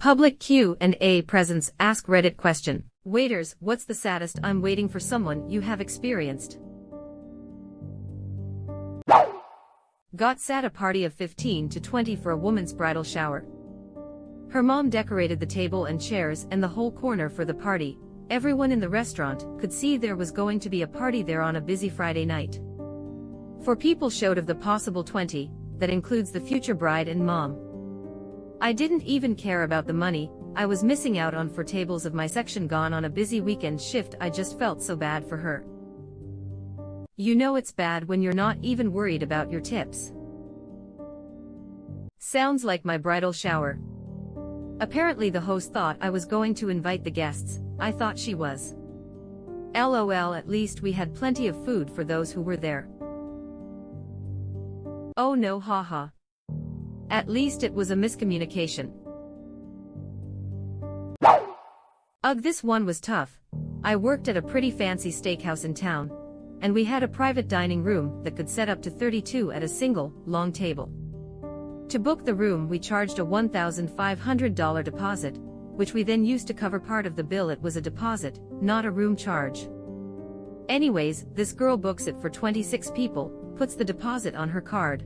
Public Q&A presents AskReddit question. Waiters, what's the saddest I'm waiting for someone you have experienced? Got sad a party of 15 to 20 for a woman's bridal shower. Her mom decorated the table and chairs and the whole corner for the party. Everyone in the restaurant could see there was going to be a party there on a busy Friday night. 4 people showed of the possible 20, that includes the future bride and mom. I didn't even care about the money, I was missing out on 4 tables of my section gone on a busy weekend shift. I just felt so bad for her. You know it's bad when you're not even worried about your tips. Sounds like my bridal shower. Apparently the host thought I was going to invite the guests. I thought she was. LOL, at least we had plenty of food for those who were there. Oh no, haha. At least it was a miscommunication. Ugh, this one was tough. I worked at a pretty fancy steakhouse in town, and we had a private dining room that could set up to 32 at a single, long table. To book the room we charged a $1,500 deposit, which we then used to cover part of the bill. It was a deposit, not a room charge. Anyways, this girl books it for 26 people, puts the deposit on her card.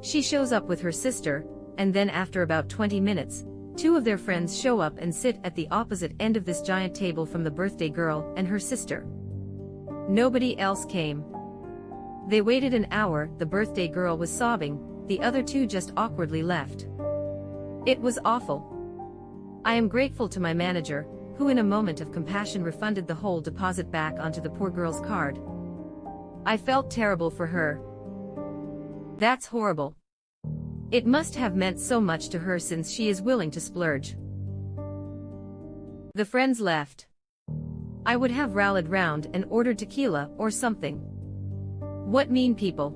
She shows up with her sister, and then after about 20 minutes, 2 of their friends show up and sit at the opposite end of this giant table from the birthday girl and her sister. Nobody else came. They waited an hour, the birthday girl was sobbing, the other 2 just awkwardly left. It was awful. I am grateful to my manager, who in a moment of compassion refunded the whole deposit back onto the poor girl's card. I felt terrible for her. That's horrible. It must have meant so much to her since she is willing to splurge. The friends left. I would have rallied round and ordered tequila or something. What mean people.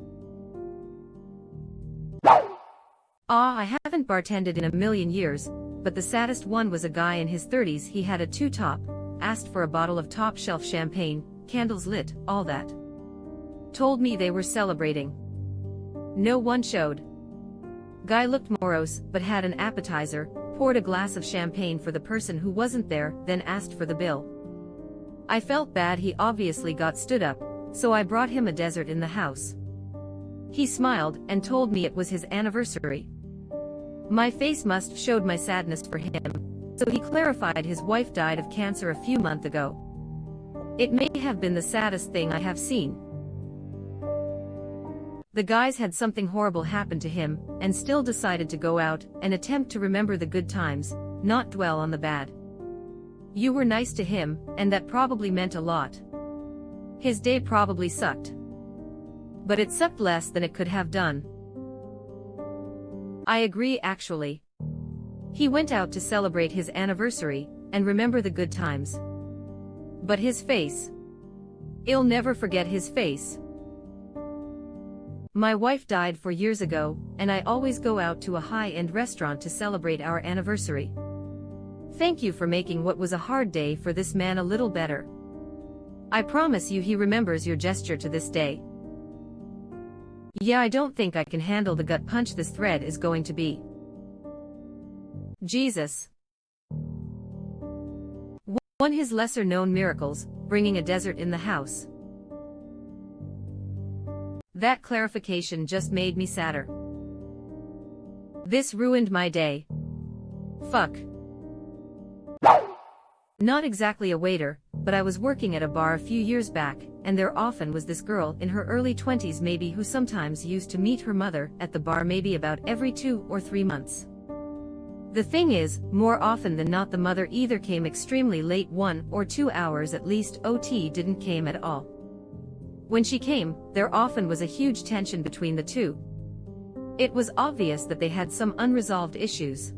I haven't bartended in a million years, but the saddest one was a guy in his 30s. He had a 2-top, asked for a bottle of top-shelf champagne, candles lit, all that. Told me they were celebrating. No one showed. Guy looked morose, but had an appetizer, poured a glass of champagne for the person who wasn't there, then asked for the bill. I felt bad. He obviously got stood up, so I brought him a dessert in the house. He smiled and told me it was his anniversary. My face must showed my sadness for him, so he clarified his wife died of cancer a few months ago. It may have been the saddest thing I have seen. The guys had something horrible happen to him, and still decided to go out and attempt to remember the good times, not dwell on the bad. You were nice to him, and that probably meant a lot. His day probably sucked. But it sucked less than it could have done. I agree actually. He went out to celebrate his anniversary, and remember the good times. But his face. I'll never forget his face. My wife died 4 years ago, and I always go out to a high-end restaurant to celebrate our anniversary. Thank you for making what was a hard day for this man a little better. I promise you he remembers your gesture to this day. Yeah, I don't think I can handle the gut punch this thread is going to be. Jesus. One his lesser-known miracles, bringing a dessert in the house. That clarification just made me sadder. This ruined my day. Fuck. Not exactly a waiter, but I was working at a bar a few years back, and there often was this girl in her early 20s maybe who sometimes used to meet her mother at the bar maybe about every 2 or 3 months. The thing is, more often than not the mother either came extremely late 1 or 2 hours at least, OT didn't came at all. When she came, there often was a huge tension between the 2. It was obvious that they had some unresolved issues.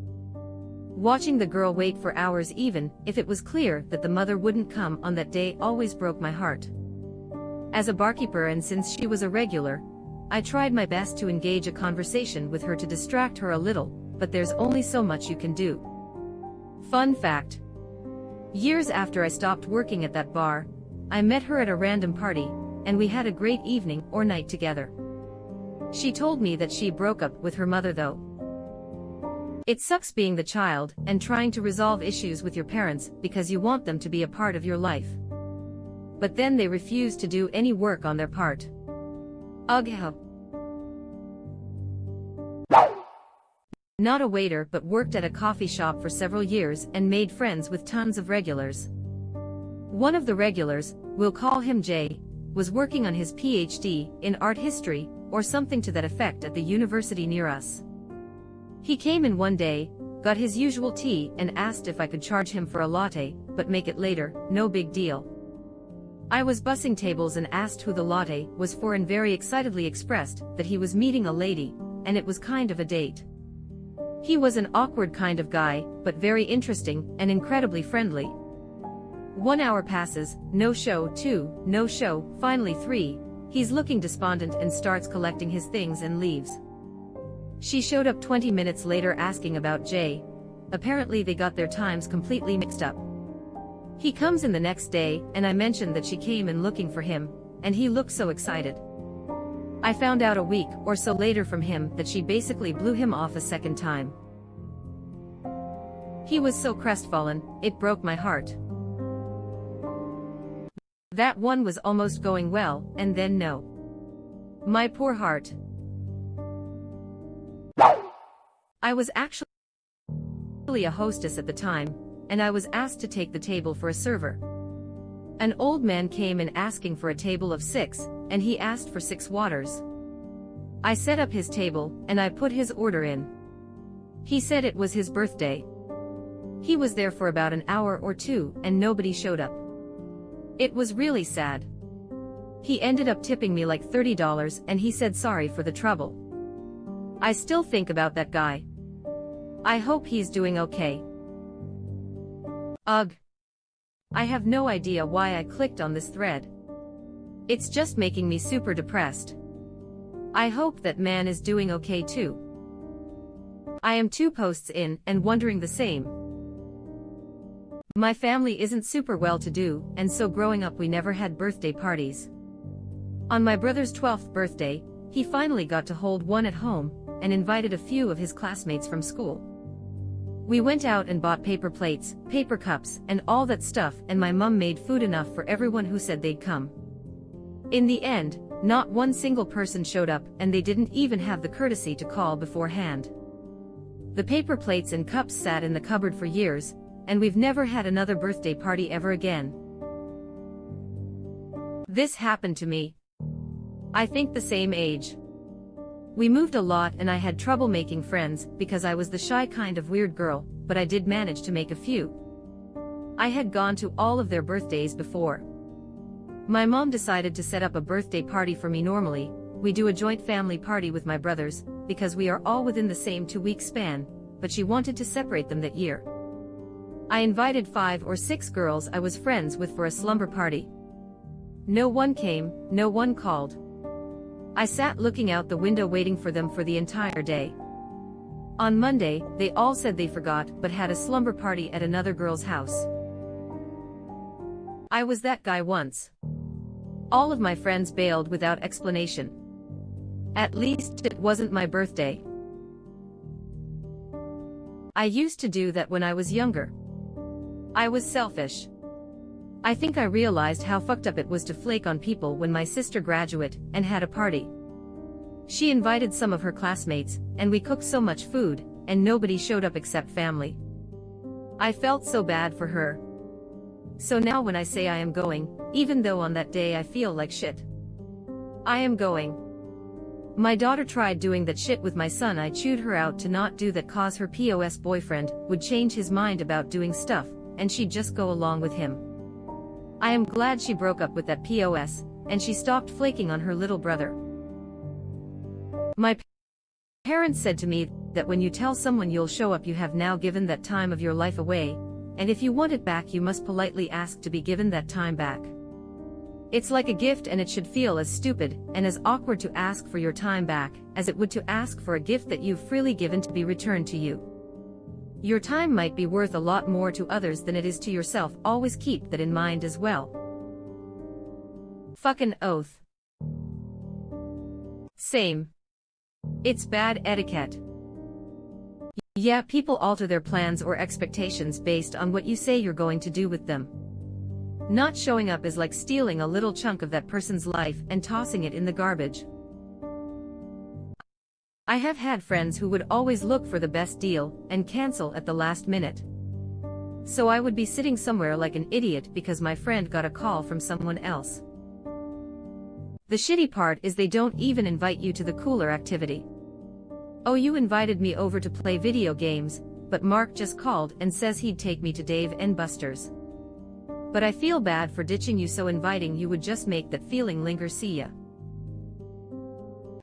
Watching the girl wait for hours even if it was clear that the mother wouldn't come on that day always broke my heart. As a barkeeper and since she was a regular, I tried my best to engage a conversation with her to distract her a little, but there's only so much you can do. Fun fact. Years after I stopped working at that bar, I met her at a random party, and we had a great evening or night together. She told me that she broke up with her mother though. It sucks being the child and trying to resolve issues with your parents because you want them to be a part of your life. But then they refuse to do any work on their part. Ugh. Not a waiter but worked at a coffee shop for several years and made friends with tons of regulars. One of the regulars, we'll call him Jay, was working on his PhD in art history or something to that effect at the university near us. He came in one day, got his usual tea and asked if I could charge him for a latte, but make it later, no big deal. I was bussing tables and asked who the latte was for and very excitedly expressed that he was meeting a lady, and it was kind of a date. He was an awkward kind of guy, but very interesting and incredibly friendly. 1 hour passes, no show, 2, no show, finally 3, he's looking despondent and starts collecting his things and leaves. She showed up 20 minutes later asking about Jay. Apparently they got their times completely mixed up. He comes in the next day and I mentioned that she came in looking for him, and he looked so excited. I found out a week or so later from him that she basically blew him off a second time. He was so crestfallen, it broke my heart. That one was almost going well, and then no. My poor heart. I was actually a hostess at the time, and I was asked to take the table for a server. An old man came in asking for a table of 6, and he asked for 6 waters. I set up his table, and I put his order in. He said it was his birthday. He was there for about an hour or 2, and nobody showed up. It was really sad. He ended up tipping me like $30, and he said sorry for the trouble. I still think about that guy. I hope he's doing okay. Ugh. I have no idea why I clicked on this thread. It's just making me super depressed. I hope that man is doing okay too. I am 2 posts in and wondering the same. My family isn't super well-to-do, and so growing up we never had birthday parties. On my brother's 12th birthday, he finally got to hold one at home, and invited a few of his classmates from school. We went out and bought paper plates, paper cups, and all that stuff, and my mum made food enough for everyone who said they'd come. In the end, not one single person showed up, and they didn't even have the courtesy to call beforehand. The paper plates and cups sat in the cupboard for years, and we've never had another birthday party ever again. This happened to me. I think the same age. We moved a lot and I had trouble making friends because I was the shy kind of weird girl, but I did manage to make a few. I had gone to all of their birthdays before. My mom decided to set up a birthday party for me. Normally, we do a joint family party with my brothers, because we are all within the same 2-week span, but she wanted to separate them that year. I invited 5 or 6 girls I was friends with for a slumber party. No one came, no one called. I sat looking out the window waiting for them for the entire day. On Monday, they all said they forgot but had a slumber party at another girl's house. I was that guy once. All of my friends bailed without explanation. At least it wasn't my birthday. I used to do that when I was younger. I was selfish. I think I realized how fucked up it was to flake on people when my sister graduated and had a party. She invited some of her classmates, and we cooked so much food, and nobody showed up except family. I felt so bad for her. So now when I say I am going, even though on that day I feel like shit, I am going. My daughter tried doing that shit with my son. I chewed her out to not do that cause her POS boyfriend would change his mind about doing stuff, and she'd just go along with him. I am glad she broke up with that POS, and she stopped flaking on her little brother. My parents said to me that when you tell someone you'll show up, you have now given that time of your life away, and if you want it back you must politely ask to be given that time back. It's like a gift, and it should feel as stupid and as awkward to ask for your time back as it would to ask for a gift that you've freely given to be returned to you. Your time might be worth a lot more to others than it is to yourself. Always keep that in mind as well. Fucking oath. Same. It's bad etiquette. Yeah, people alter their plans or expectations based on what you say you're going to do with them. Not showing up is like stealing a little chunk of that person's life and tossing it in the garbage. I have had friends who would always look for the best deal and cancel at the last minute. So I would be sitting somewhere like an idiot because my friend got a call from someone else. The shitty part is they don't even invite you to the cooler activity. Oh, you invited me over to play video games, but Mark just called and says he'd take me to Dave & Buster's. But I feel bad for ditching you, so inviting you would just make that feeling linger. See ya.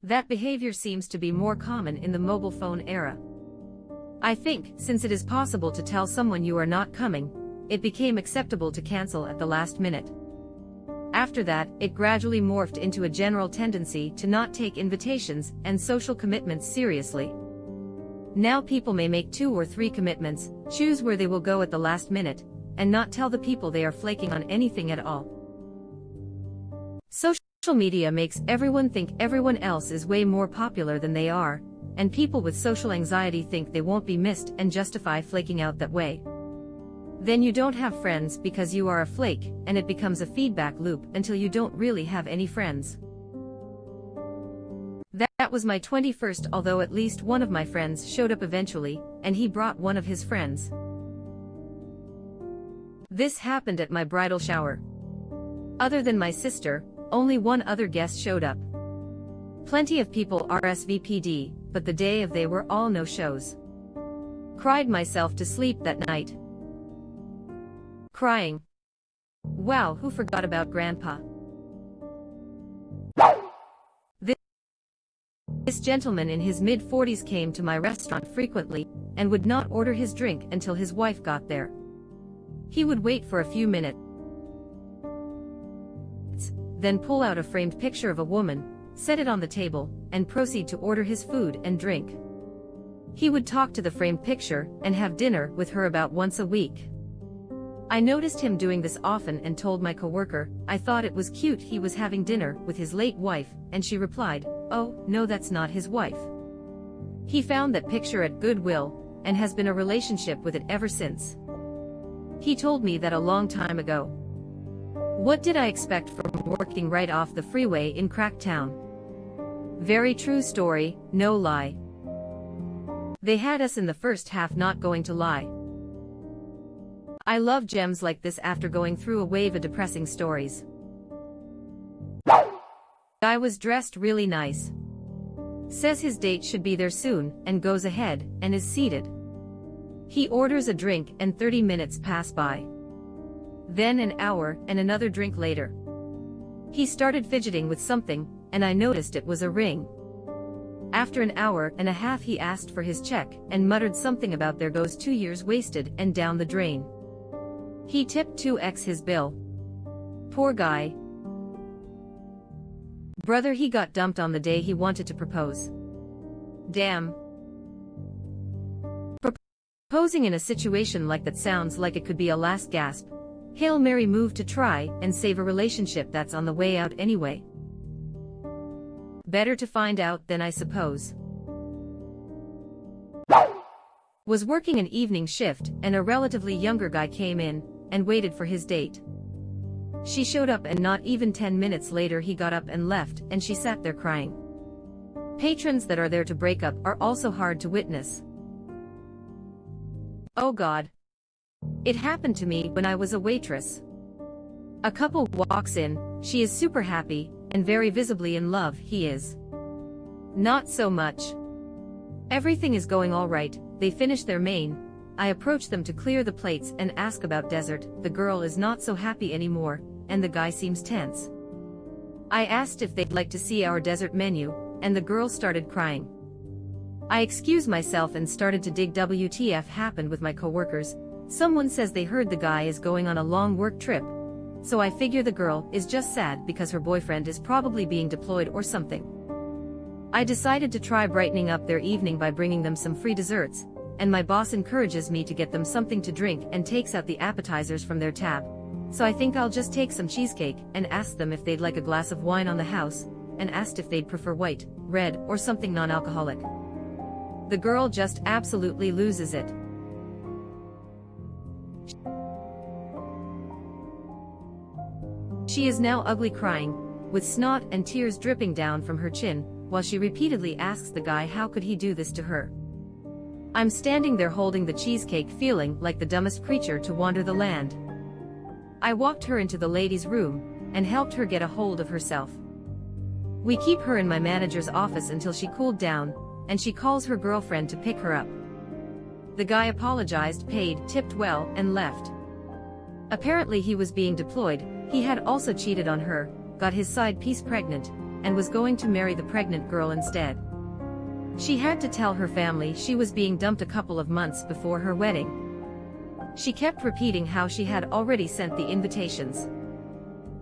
That behavior seems to be more common in the mobile phone era. I think, since it is possible to tell someone you are not coming, it became acceptable to cancel at the last minute. After that, it gradually morphed into a general tendency to not take invitations and social commitments seriously. Now people may make 2 or 3 commitments, choose where they will go at the last minute, and not tell the people they are flaking on anything at all. Social media makes everyone think everyone else is way more popular than they are, and people with social anxiety think they won't be missed and justify flaking out that way. Then you don't have friends because you are a flake, and it becomes a feedback loop until you don't really have any friends. That was my 21st, although at least one of my friends showed up eventually, and he brought one of his friends. This happened at my bridal shower. Other than my sister, only one other guest showed up. Plenty of people RSVP'd, but the day of they were all no-shows. Cried myself to sleep that night. Crying. Wow, who forgot about Grandpa? This gentleman in his mid-40s came to my restaurant frequently, and would not order his drink until his wife got there. He would wait for a few minutes, then pull out a framed picture of a woman, set it on the table, and proceed to order his food and drink. He would talk to the framed picture and have dinner with her about once a week. I noticed him doing this often and told my coworker I thought it was cute he was having dinner with his late wife, and she replied, "Oh, no, that's not his wife." He found that picture at Goodwill, and has been in a relationship with it ever since. He told me that a long time ago. What did I expect from working right off the freeway in Cracktown? Very true story, no lie. They had us in the first half, not going to lie. I love gems like this after going through a wave of depressing stories. Guy was dressed really nice. Says his date should be there soon, and goes ahead, and is seated. He orders a drink and 30 minutes pass by. Then an hour and another drink later. He started fidgeting with something, and I noticed it was a ring. After an hour and a half he asked for his check and muttered something about "there goes 2 years wasted and down the drain." He tipped 2x his bill. Poor guy. Brother, he got dumped on the day he wanted to propose. Damn. Proposing in a situation like that sounds like it could be a last gasp, Hail Mary move to try and save a relationship that's on the way out anyway. Better to find out then, I suppose. Was working an evening shift and a relatively younger guy came in and waited for his date. She showed up and not even 10 minutes later he got up and left, and she sat there crying. Patrons that are there to break up are also hard to witness. Oh God. It happened to me when I was a waitress. A couple walks in, she is super happy, and very visibly in love. He is not so much. Everything is going all right, they finish their main. I approach them to clear the plates and ask about dessert. The girl is not so happy anymore, and the guy seems tense. I asked if they'd like to see our dessert menu, and the girl started crying. I excused myself and started to dig WTF happened with my coworkers. Someone says they heard the guy is going on a long work trip. So I figure the girl is just sad because her boyfriend is probably being deployed or something. I decided to try brightening up their evening by bringing them some free desserts, and my boss encourages me to get them something to drink and takes out the appetizers from their tab. So I think I'll just take some cheesecake and ask them if they'd like a glass of wine on the house, and asked if they'd prefer white, red, or something non-alcoholic. The girl just absolutely loses it. She is now ugly, crying, with snot and tears dripping down from her chin, while she repeatedly asks the guy how could he do this to her. I'm standing there holding the cheesecake, feeling like the dumbest creature to wander the land. I walked her into the ladies' room and helped her get a hold of herself. We keep her in my manager's office until she cooled down, and she calls her girlfriend to pick her up. The guy apologized, paid, tipped well, and left. Apparently he was being deployed. He had also cheated on her, got his side piece pregnant, and was going to marry the pregnant girl instead. She had to tell her family she was being dumped a couple of months before her wedding. She kept repeating how she had already sent the invitations.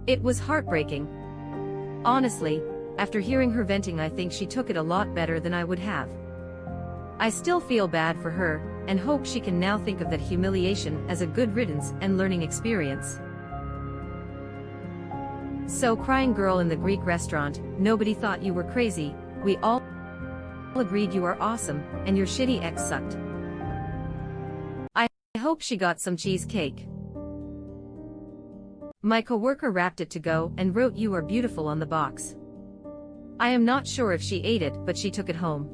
It was heartbreaking. Honestly, after hearing her venting, I think she took it a lot better than I would have. I still feel bad for her, and hope she can now think of that humiliation as a good riddance and learning experience. So, crying girl in the Greek restaurant, nobody thought you were crazy, we all agreed you are awesome, and your shitty ex sucked. I hope she got some cheesecake. My coworker wrapped it to go and wrote "You are beautiful" on the box. I am not sure if she ate it, but she took it home.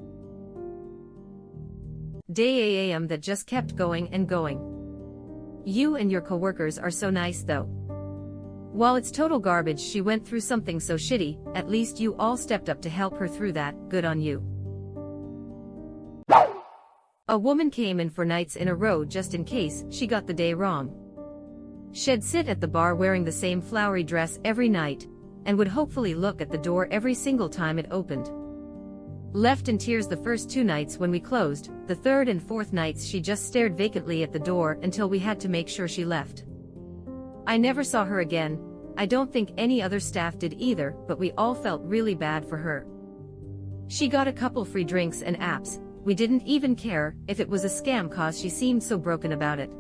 Day AM that just kept going and going. You and your coworkers are so nice though. While it's total garbage she went through something so shitty, at least you all stepped up to help her through that, good on you. A woman came in for nights in a row just in case she got the day wrong. She'd sit at the bar wearing the same flowery dress every night, and would hopefully look at the door every single time it opened. Left in tears the first 2 nights when we closed, the 3rd and 4th nights she just stared vacantly at the door until we had to make sure she left. I never saw her again. I don't think any other staff did either, but we all felt really bad for her. She got a couple free drinks and apps. We didn't even care if it was a scam cause she seemed so broken about it.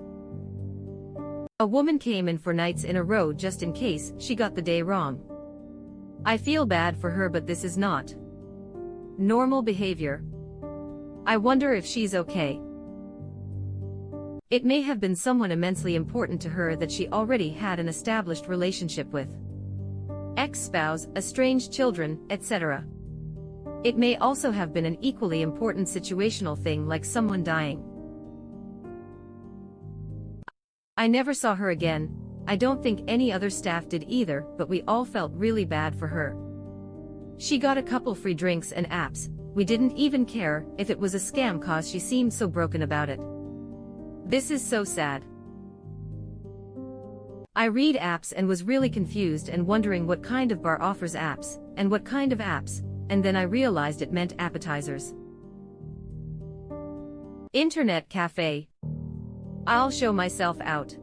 A woman came in for nights in a row just in case she got the day wrong. I feel bad for her, but this is not normal behavior. I wonder if she's okay. It may have been someone immensely important to her that she already had an established relationship with. Ex-spouse, estranged children, etc. It may also have been an equally important situational thing like someone dying. I never saw her again. I don't think any other staff did either, but we all felt really bad for her. She got a couple free drinks and apps. We didn't even care if it was a scam cause she seemed so broken about it. This is so sad. I read apps and was really confused and wondering what kind of bar offers apps, and what kind of apps, and then I realized it meant appetizers. Internet cafe. I'll show myself out.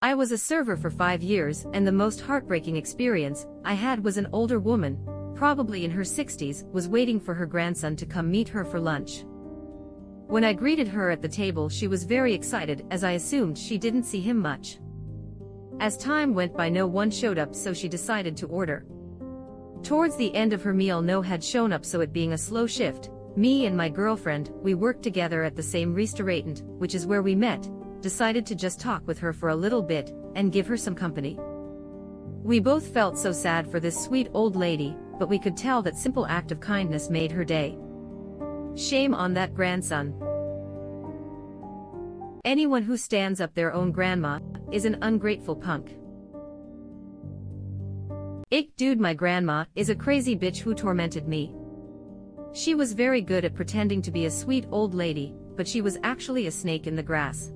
I was a server for 5 years, and the most heartbreaking experience I had was an older woman, probably in her 60s, was waiting for her grandson to come meet her for lunch. When I greeted her at the table she was very excited as I assumed she didn't see him much. As time went by no one showed up, so she decided to order. Towards the end of her meal no had shown up, so it being a slow shift, me and my girlfriend, we worked together at the same restaurant, which is where we met, decided to just talk with her for a little bit and give her some company. We both felt so sad for this sweet old lady, but we could tell that simple act of kindness made her day. Shame on that grandson. Anyone who stands up their own grandma is an ungrateful punk. Ick dude, my grandma is a crazy bitch who tormented me. She was very good at pretending to be a sweet old lady, but she was actually a snake in the grass.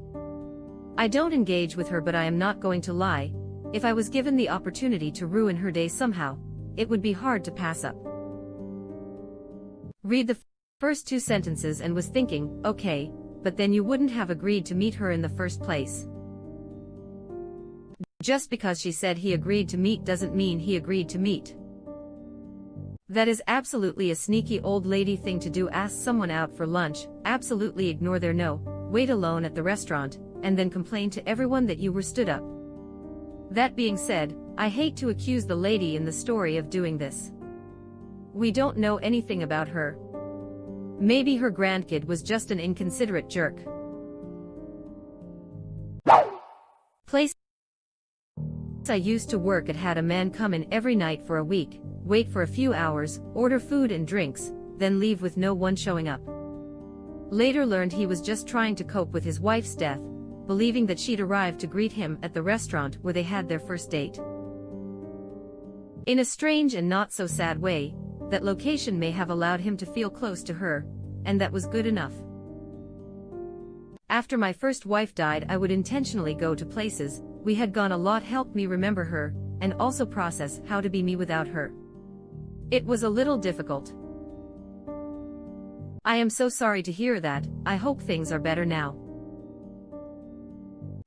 I don't engage with her, but I am not going to lie. If I was given the opportunity to ruin her day somehow, it would be hard to pass up. Read the first 2 sentences and was thinking, okay, but then you wouldn't have agreed to meet her in the first place. Just because she said he agreed to meet doesn't mean he agreed to meet. That is absolutely a sneaky old lady thing to do. Ask someone out for lunch, absolutely ignore their no, wait alone at the restaurant, and then complain to everyone that you were stood up. That being said, I hate to accuse the lady in the story of doing this. We don't know anything about her. Maybe her grandkid was just an inconsiderate jerk. Place I used to work at had a man come in every night for a week, wait for a few hours, order food and drinks, then leave with no one showing up. Later learned he was just trying to cope with his wife's death, believing that she'd arrived to greet him at the restaurant where they had their first date. In a strange and not so sad way, that location may have allowed him to feel close to her, and that was good enough. After my first wife died, I would intentionally go to places we had gone a lot, helped me remember her, and also process how to be me without her. It was a little difficult. I am so sorry to hear that. I hope things are better now.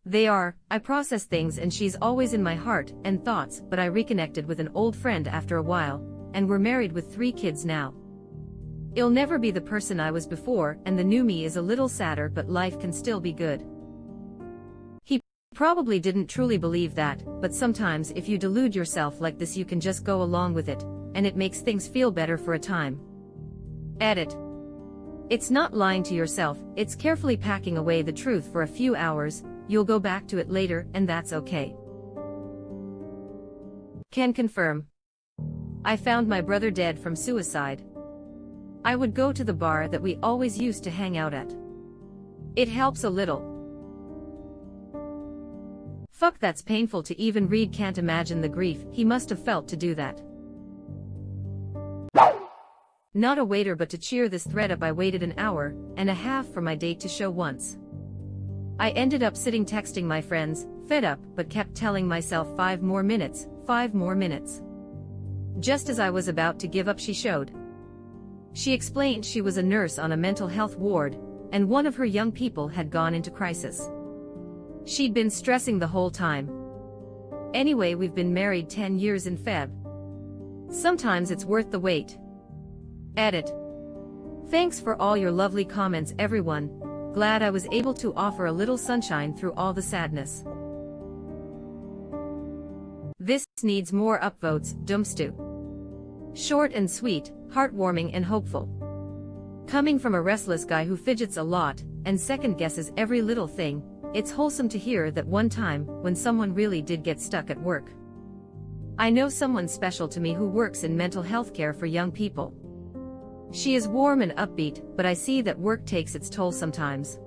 They are. I process things and she's always in my heart and thoughts, but I reconnected with an old friend after a while, and we're married with 3 kids now. I'll never be the person I was before, and the new me is a little sadder, but life can still be good. He probably didn't truly believe that, but sometimes if you delude yourself like this you can just go along with it, and it makes things feel better for a time. Edit. It's not lying to yourself, it's carefully packing away the truth for a few hours. You'll go back to it later, and that's okay. Can confirm. I found my brother dead from suicide. I would go to the bar that we always used to hang out at. It helps a little. Fuck, that's painful to even read. Can't imagine the grief he must have felt to do that. Not a waiter, but to cheer this thread up I waited an hour and a half for my date to show once. I ended up sitting texting my friends, fed up, but kept telling myself 5 more minutes, 5 more minutes. Just as I was about to give up, she showed. She explained she was a nurse on a mental health ward, and one of her young people had gone into crisis. She'd been stressing the whole time. Anyway, we've been married 10 years in Feb. Sometimes it's worth the wait. Edit. Thanks for all your lovely comments, everyone. Glad I was able to offer a little sunshine through all the sadness. This needs more upvotes, Dumpstu. Short and sweet, heartwarming and hopeful. Coming from a restless guy who fidgets a lot and second guesses every little thing, it's wholesome to hear that one time when someone really did get stuck at work. I know someone special to me who works in mental health care for young people. She is warm and upbeat, but I see that work takes its toll sometimes.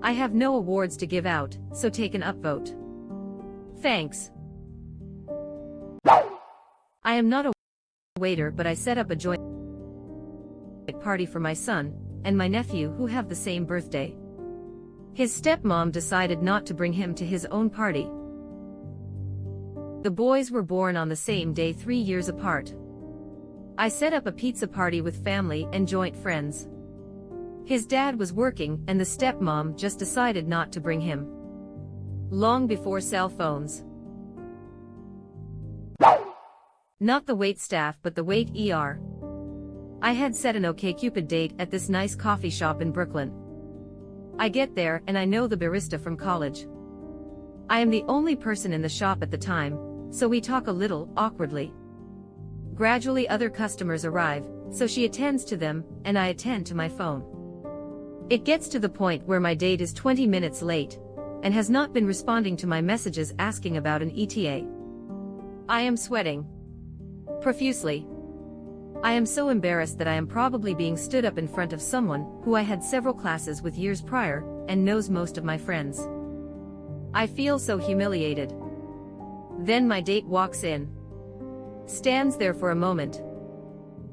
I have no awards to give out, so take an upvote. Thanks. I am not a waiter, but I set up a joint party for my son and my nephew who have the same birthday. His stepmom decided not to bring him to his own party. The boys were born on the same day, 3 years apart. I set up a pizza party with family and joint friends. His dad was working and the stepmom just decided not to bring him. Long before cell phones. Not the wait staff, but the wait ER. I had set an OkCupid date at this nice coffee shop in Brooklyn. I get there and I know the barista from college. I am the only person in the shop at the time, so we talk a little awkwardly. Gradually other customers arrive, so she attends to them, and I attend to my phone. It gets to the point where my date is 20 minutes late, and has not been responding to my messages asking about an ETA. I am sweating profusely. I am so embarrassed that I am probably being stood up in front of someone who I had several classes with years prior, and knows most of my friends. I feel so humiliated. Then my date walks in. Stands there for a moment.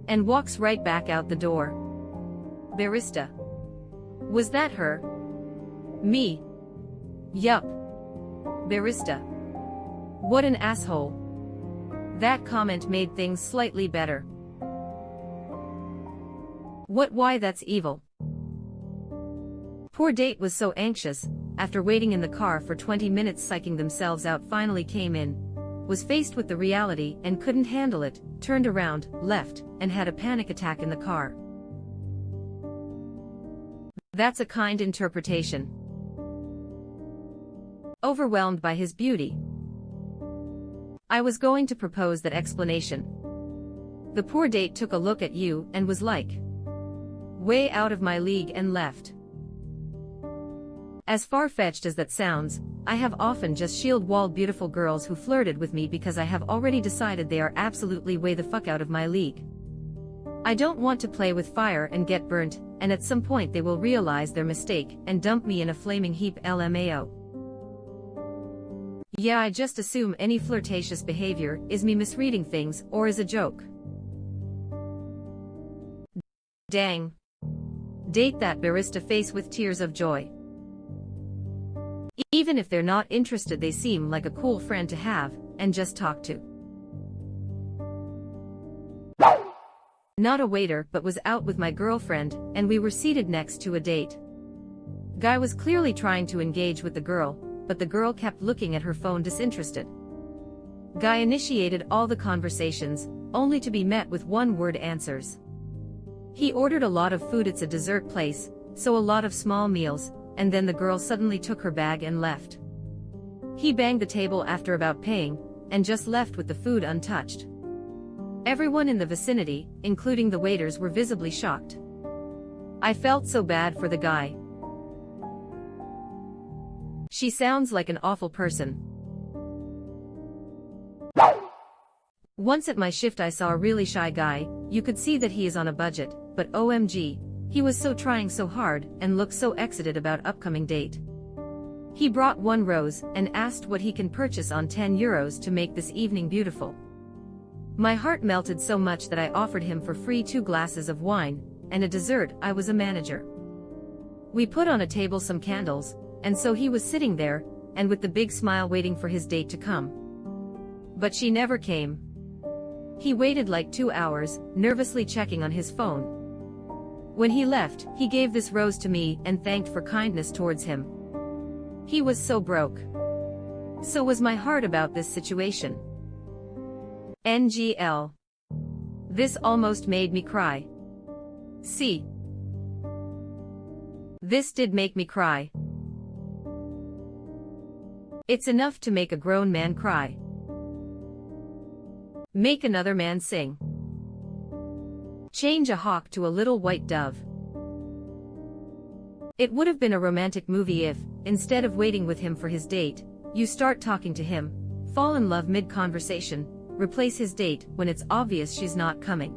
And walks right back out the door. Barista. Was that her? Me. Yup. Barista. What an asshole. That comment made things slightly better. Why that's evil. Poor date was so anxious, after waiting in the car for 20 minutes psyching themselves out, finally came in, was faced with the reality and couldn't handle it, turned around, left, and had a panic attack in the car. That's a kind interpretation. Overwhelmed by his beauty. I was going to propose that explanation. The poor date took a look at you and was like, way out of my league, and left. As far-fetched as that sounds, I have often just shield-walled beautiful girls who flirted with me because I have already decided they are absolutely way the fuck out of my league. I don't want to play with fire and get burnt, and at some point they will realize their mistake and dump me in a flaming heap. LMAO. Yeah, I just assume any flirtatious behavior is me misreading things or is a joke. Dang. Date that barista face with tears of joy. Even if they're not interested, they seem like a cool friend to have and just talk to. Not a waiter, but was out with my girlfriend, and we were seated next to a date. Guy was clearly trying to engage with the girl, but the girl kept looking at her phone disinterested. Guy initiated all the conversations, only to be met with one-word answers. He ordered a lot of food. It's a dessert place, so a lot of small meals, and then the girl suddenly took her bag and left. He banged the table after about paying, and just left with the food untouched. Everyone in the vicinity, including the waiters, were visibly shocked. I felt so bad for the guy. She sounds like an awful person. Once at my shift I saw a really shy guy. You could see that he is on a budget, but OMG, he was so trying so hard and looked so excited about upcoming date. He brought one rose and asked what he can purchase on €10 to make this evening beautiful. My heart melted so much that I offered him for free 2 glasses of wine and a dessert. I was a manager. We put on a table some candles, and so he was sitting there, and with the big smile waiting for his date to come. But she never came. He waited like 2 hours, nervously checking on his phone. When he left, he gave this rose to me and thanked for kindness towards him. He was so broke. So was my heart about this situation. NGL. This almost made me cry. See. This did make me cry. It's enough to make a grown man cry. Make another man sing. Change a hawk to a little white dove. It would have been a romantic movie if, instead of waiting with him for his date, you start talking to him, fall in love mid-conversation, replace his date when it's obvious she's not coming.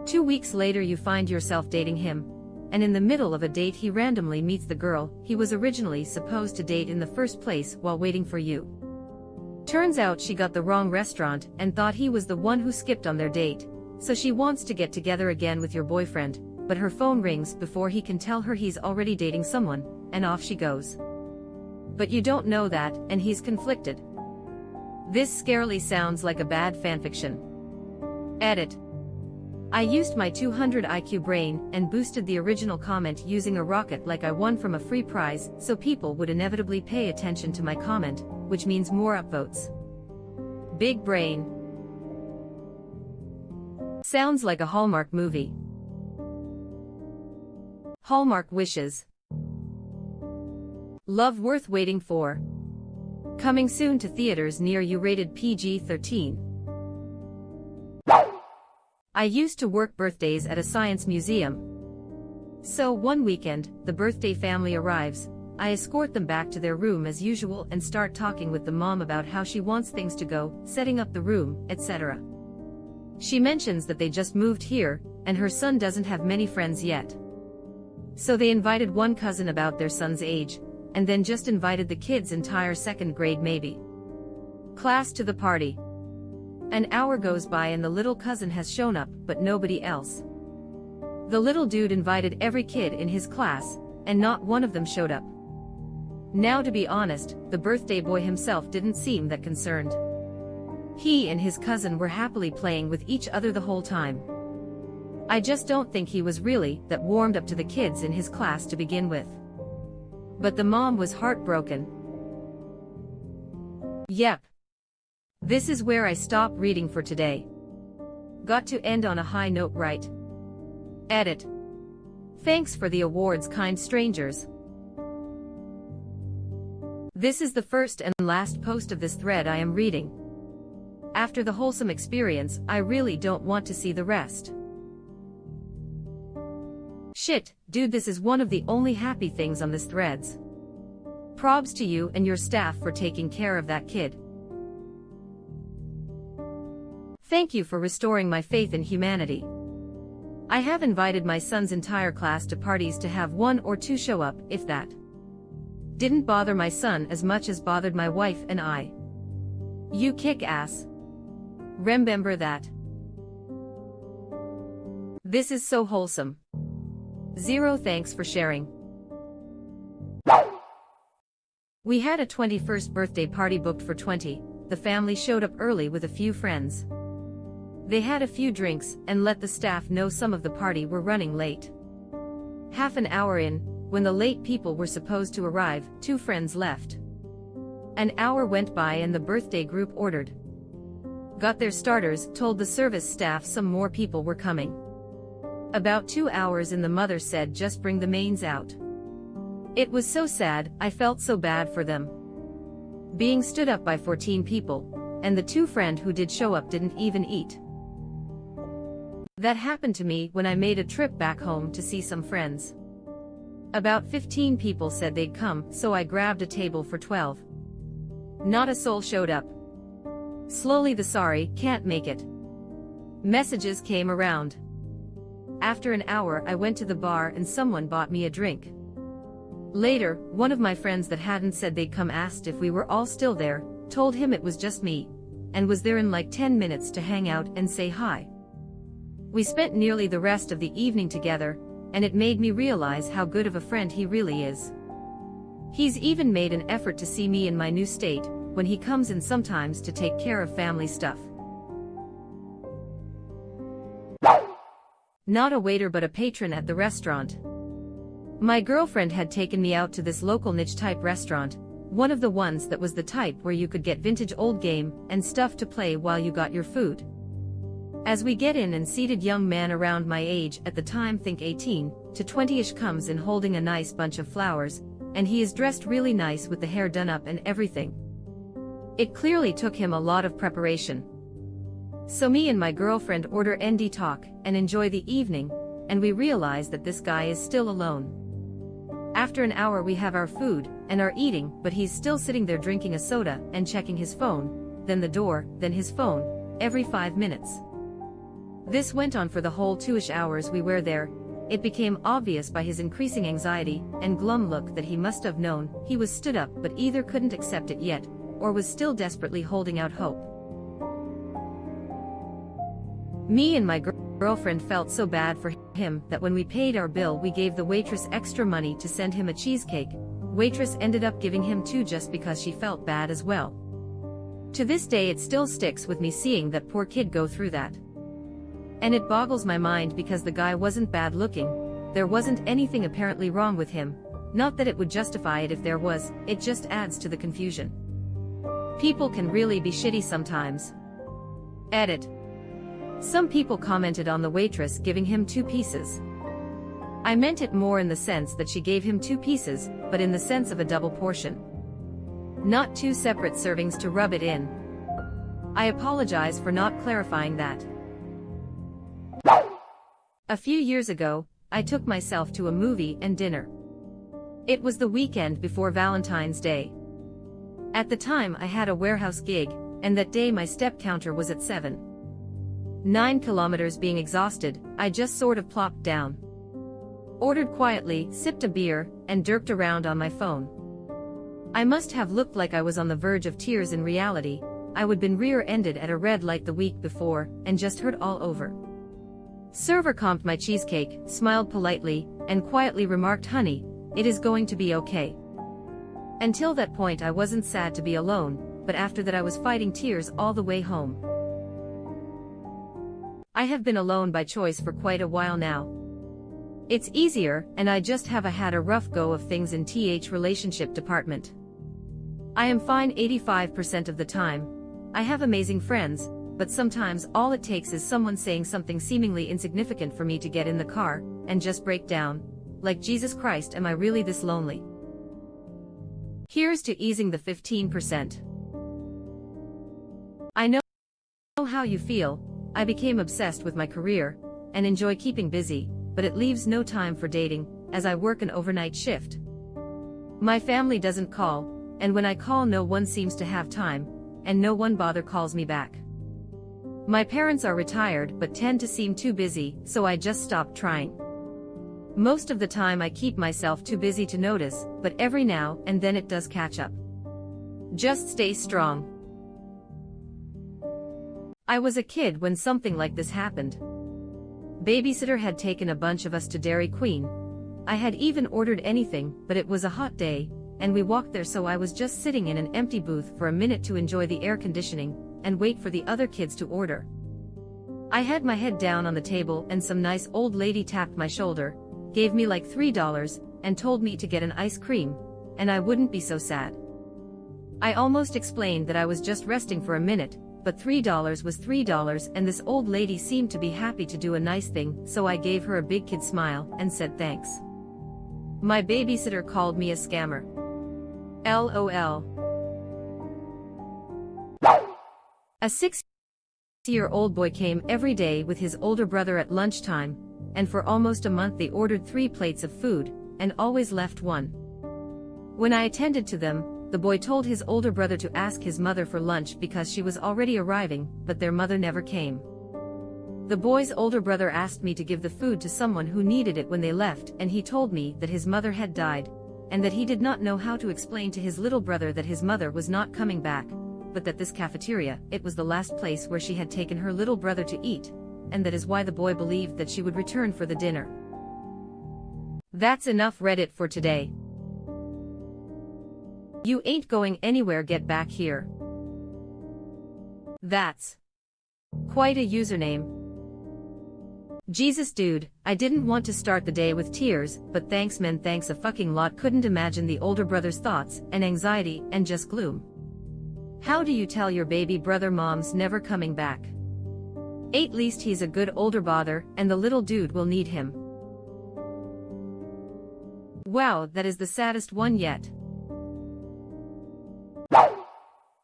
2 weeks later you find yourself dating him, and in the middle of a date he randomly meets the girl he was originally supposed to date in the first place while waiting for you. Turns out she got the wrong restaurant and thought he was the one who skipped on their date, so she wants to get together again with your boyfriend, but her phone rings before he can tell her he's already dating someone, and off she goes. But you don't know that, and he's conflicted. This scarily sounds like a bad fanfiction. Edit. I used my 200 IQ brain and boosted the original comment using a rocket like I won from a free prize, so people would inevitably pay attention to my comment, which means more upvotes. Big brain. Sounds like a Hallmark movie. Hallmark wishes. Love worth waiting for. Coming soon to theaters near you. Rated PG-13. I used to work birthdays at a science museum. So one weekend, the birthday family arrives. I escort them back to their room as usual and start talking with the mom about how she wants things to go, setting up the room, etc. She mentions that they just moved here, and her son doesn't have many friends yet. So they invited one cousin about their son's age, and then just invited the kid's entire 2nd grade maybe. Class to the party. An hour goes by and the little cousin has shown up, but nobody else. The little dude invited every kid in his class, and not one of them showed up. Now, to be honest, the birthday boy himself didn't seem that concerned. He and his cousin were happily playing with each other the whole time. I just don't think he was really that warmed up to the kids in his class to begin with. But the mom was heartbroken. Yep. This is where I stop reading for today. Got to end on a high note, right? Edit. Thanks for the awards, kind strangers. This is the first and last post of this thread I am reading. After the wholesome experience, I really don't want to see the rest. Shit, dude, this is one of the only happy things on this threads. Probs to you and your staff for taking care of that kid. Thank you for restoring my faith in humanity. I have invited my son's entire class to parties to have 1 or 2 show up, if that. Didn't bother my son as much as bothered my wife and I. You kick ass. Remember that. This is so wholesome. 0 thanks for sharing. We had a 21st birthday party booked for 20. The family showed up early with a few friends. They had a few drinks and let the staff know some of the party were running late. Half an hour in, when the late people were supposed to arrive, 2 friends left. An hour went by and the birthday group ordered. Got their starters, told the service staff some more people were coming. About 2 hours in, the mother said just bring the mains out. It was so sad, I felt so bad for them. Being stood up by 14 people, and the 2 friends who did show up didn't even eat. That happened to me when I made a trip back home to see some friends. About 15 people said they'd come, so I grabbed a table for 12. Not a soul showed up. Slowly the sorry, can't make it messages came around. After an hour I went to the bar and someone bought me a drink. Later, one of my friends that hadn't said they'd come asked if we were all still there, told him it was just me, and was there in like 10 minutes to hang out and say hi. We spent nearly the rest of the evening together, and it made me realize how good of a friend he really is. He's even made an effort to see me in my new state, when he comes in sometimes to take care of family stuff. Not a waiter but a patron at the restaurant. My girlfriend had taken me out to this local niche-type restaurant, one of the ones that was the type where you could get vintage old game and stuff to play while you got your food. As we get in, and seated young man around my age at the time, think 18 to 20ish, comes in holding a nice bunch of flowers, and he is dressed really nice with the hair done up and everything. It clearly took him a lot of preparation. So me and my girlfriend order ND talk and enjoy the evening, and we realize that this guy is still alone. After an hour we have our food and are eating, but he's still sitting there drinking a soda and checking his phone, then the door, then his phone, every 5 minutes. This went on for the whole 2ish hours we were there. It became obvious by his increasing anxiety and glum look that he must have known he was stood up but either couldn't accept it yet, or was still desperately holding out hope. Me and my girlfriend felt so bad for him that when we paid our bill we gave the waitress extra money to send him a cheesecake. Waitress ended up giving him 2 just because she felt bad as well. To this day it still sticks with me seeing that poor kid go through that. And it boggles my mind because the guy wasn't bad looking, there wasn't anything apparently wrong with him, not that it would justify it if there was, it just adds to the confusion. People can really be shitty sometimes. Edit. Some people commented on the waitress giving him 2 pieces. I meant it more in the sense that she gave him 2 pieces, but in the sense of a double portion. Not 2 separate servings to rub it in. I apologize for not clarifying that. A few years ago, I took myself to a movie and dinner. It was the weekend before Valentine's Day. At the time I had a warehouse gig, and that day my step counter was at 7. 9 kilometers. Being exhausted, I just sort of plopped down. Ordered quietly, sipped a beer, and dirked around on my phone. I must have looked like I was on the verge of tears. In reality, I would been rear-ended at a red light the week before, and just hurt all over. Server comped my cheesecake, smiled politely, and quietly remarked, "Honey, it is going to be okay." Until that point I wasn't sad to be alone, but after that I was fighting tears all the way home. I have been alone by choice for quite a while now. It's easier, and I just have had a rough go of things in relationship department. I am fine 85% of the time. I have amazing friends, but sometimes all it takes is someone saying something seemingly insignificant for me to get in the car and just break down. Like, Jesus Christ, am I really this lonely? Here's to easing the 15%. I know How you feel. I became obsessed with my career and enjoy keeping busy, but it leaves no time for dating, as I work an overnight shift. My family doesn't call, and when I call no one seems to have time, and no one bother calls me back. My parents are retired but tend to seem too busy, so I just stopped trying. Most of the time I keep myself too busy to notice, but every now and then it does catch up. Just stay strong. I was a kid when something like this happened. Babysitter had taken a bunch of us to Dairy Queen. I had even ordered anything, but it was a hot day, and we walked there, so I was just sitting in an empty booth for a minute to enjoy the air conditioning and wait for the other kids to order. I had my head down on the table and some nice old lady tapped my shoulder, gave me like $3, and told me to get an ice cream, and I wouldn't be so sad. I almost explained that I was just resting for a minute, but $3 was $3 and this old lady seemed to be happy to do a nice thing, so I gave her a big kid smile and said thanks. My babysitter called me a scammer. LOL. A 6-year-old boy came every day with his older brother at lunchtime, and for almost a month they ordered 3 plates of food, and always left 1. When I attended to them, the boy told his older brother to ask his mother for lunch because she was already arriving, but their mother never came. The boy's older brother asked me to give the food to someone who needed it when they left, and he told me that his mother had died, and that he did not know how to explain to his little brother that his mother was not coming back, but that this cafeteria, it was the last place where she had taken her little brother to eat, and that is why the boy believed that she would return for the dinner. That's enough Reddit for today. You ain't going anywhere, get back here. That's quite a username. Jesus dude, I didn't want to start the day with tears, but thanks man, thanks a fucking lot. Couldn't imagine the older brother's thoughts and anxiety and just gloom. How do you tell your baby brother mom's never coming back? At least he's a good older brother and the little dude will need him. Wow, that is the saddest one yet.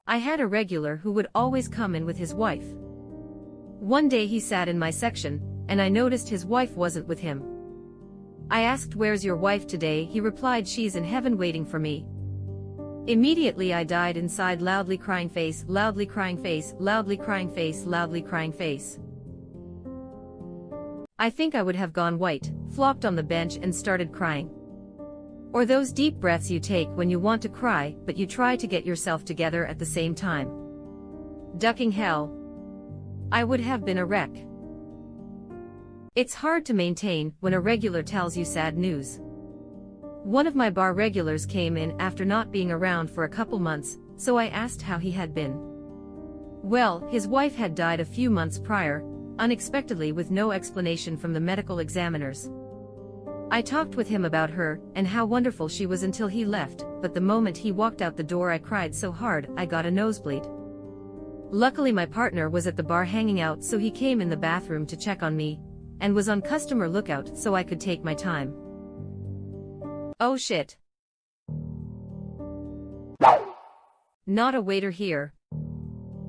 I had a regular who would always come in with his wife. One day he sat in my section, and I noticed his wife wasn't with him. I asked, "Where's your wife today?" He replied, "She's in heaven waiting for me." Immediately I died inside, loudly crying face, loudly crying face, loudly crying face, loudly crying face. I think I would have gone white, flopped on the bench and started crying. Or those deep breaths you take when you want to cry, but you try to get yourself together at the same time. Ducking hell. I would have been a wreck. It's hard to maintain when a regular tells you sad news. One of my bar regulars came in after not being around for a couple months, so I asked how he had been. Well, his wife had died a few months prior, unexpectedly, with no explanation from the medical examiners. I talked with him about her and how wonderful she was until he left, but the moment he walked out the door I cried so hard I got a nosebleed. Luckily my partner was at the bar hanging out, so he came in the bathroom to check on me, and was on customer lookout so I could take my time. Oh shit. Not a waiter here.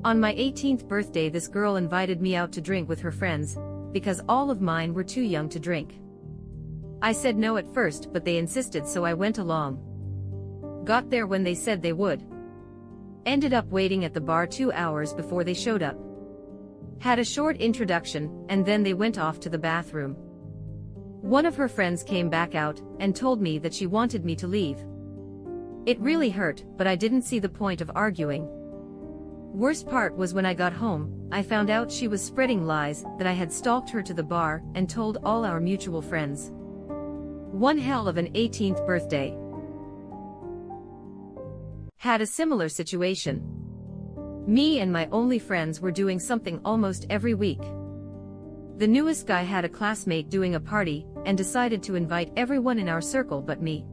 On my 18th birthday this girl invited me out to drink with her friends, because all of mine were too young to drink. I said no at first, but they insisted, so I went along. Got there when they said they would. Ended up waiting at the bar 2 hours before they showed up. Had a short introduction, and then they went off to the bathroom. One of her friends came back out and told me that she wanted me to leave. It really hurt, but I didn't see the point of arguing. Worst part was when I got home, I found out she was spreading lies that I had stalked her to the bar and told all our mutual friends. One hell of an 18th birthday. Had a similar situation. Me and my only friends were doing something almost every week. The newest guy had a classmate doing a party and decided to invite everyone in our circle but me.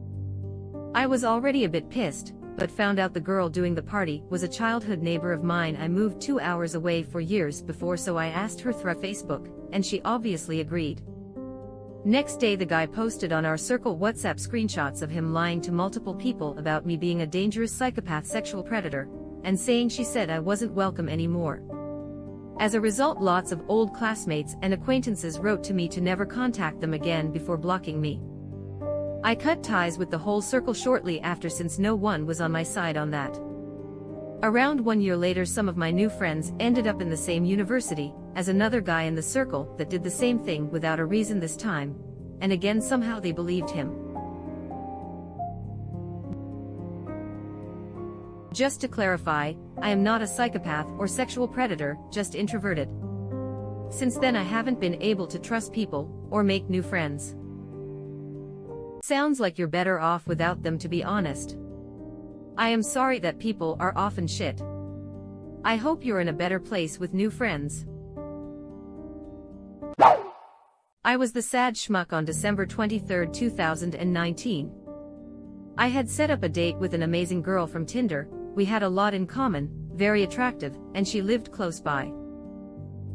I was already a bit pissed, but found out the girl doing the party was a childhood neighbor of mine I moved 2 hours away for years before, so I asked her through Facebook, and she obviously agreed. Next day the guy posted on our circle WhatsApp screenshots of him lying to multiple people about me being a dangerous psychopath sexual predator, and saying she said I wasn't welcome anymore. As a result, lots of old classmates and acquaintances wrote to me to never contact them again before blocking me. I cut ties with the whole circle shortly after, since no one was on my side on that. Around 1 year later, some of my new friends ended up in the same university as another guy in the circle that did the same thing without a reason this time, and again somehow they believed him. Just to clarify, I am not a psychopath or sexual predator, just introverted. Since then I haven't been able to trust people or make new friends. Sounds like you're better off without them, to be honest. I am sorry that people are often shit. I hope you're in a better place with new friends. I was the sad schmuck on December 23, 2019. I had set up a date with an amazing girl from Tinder. We had a lot in common, very attractive, and she lived close by.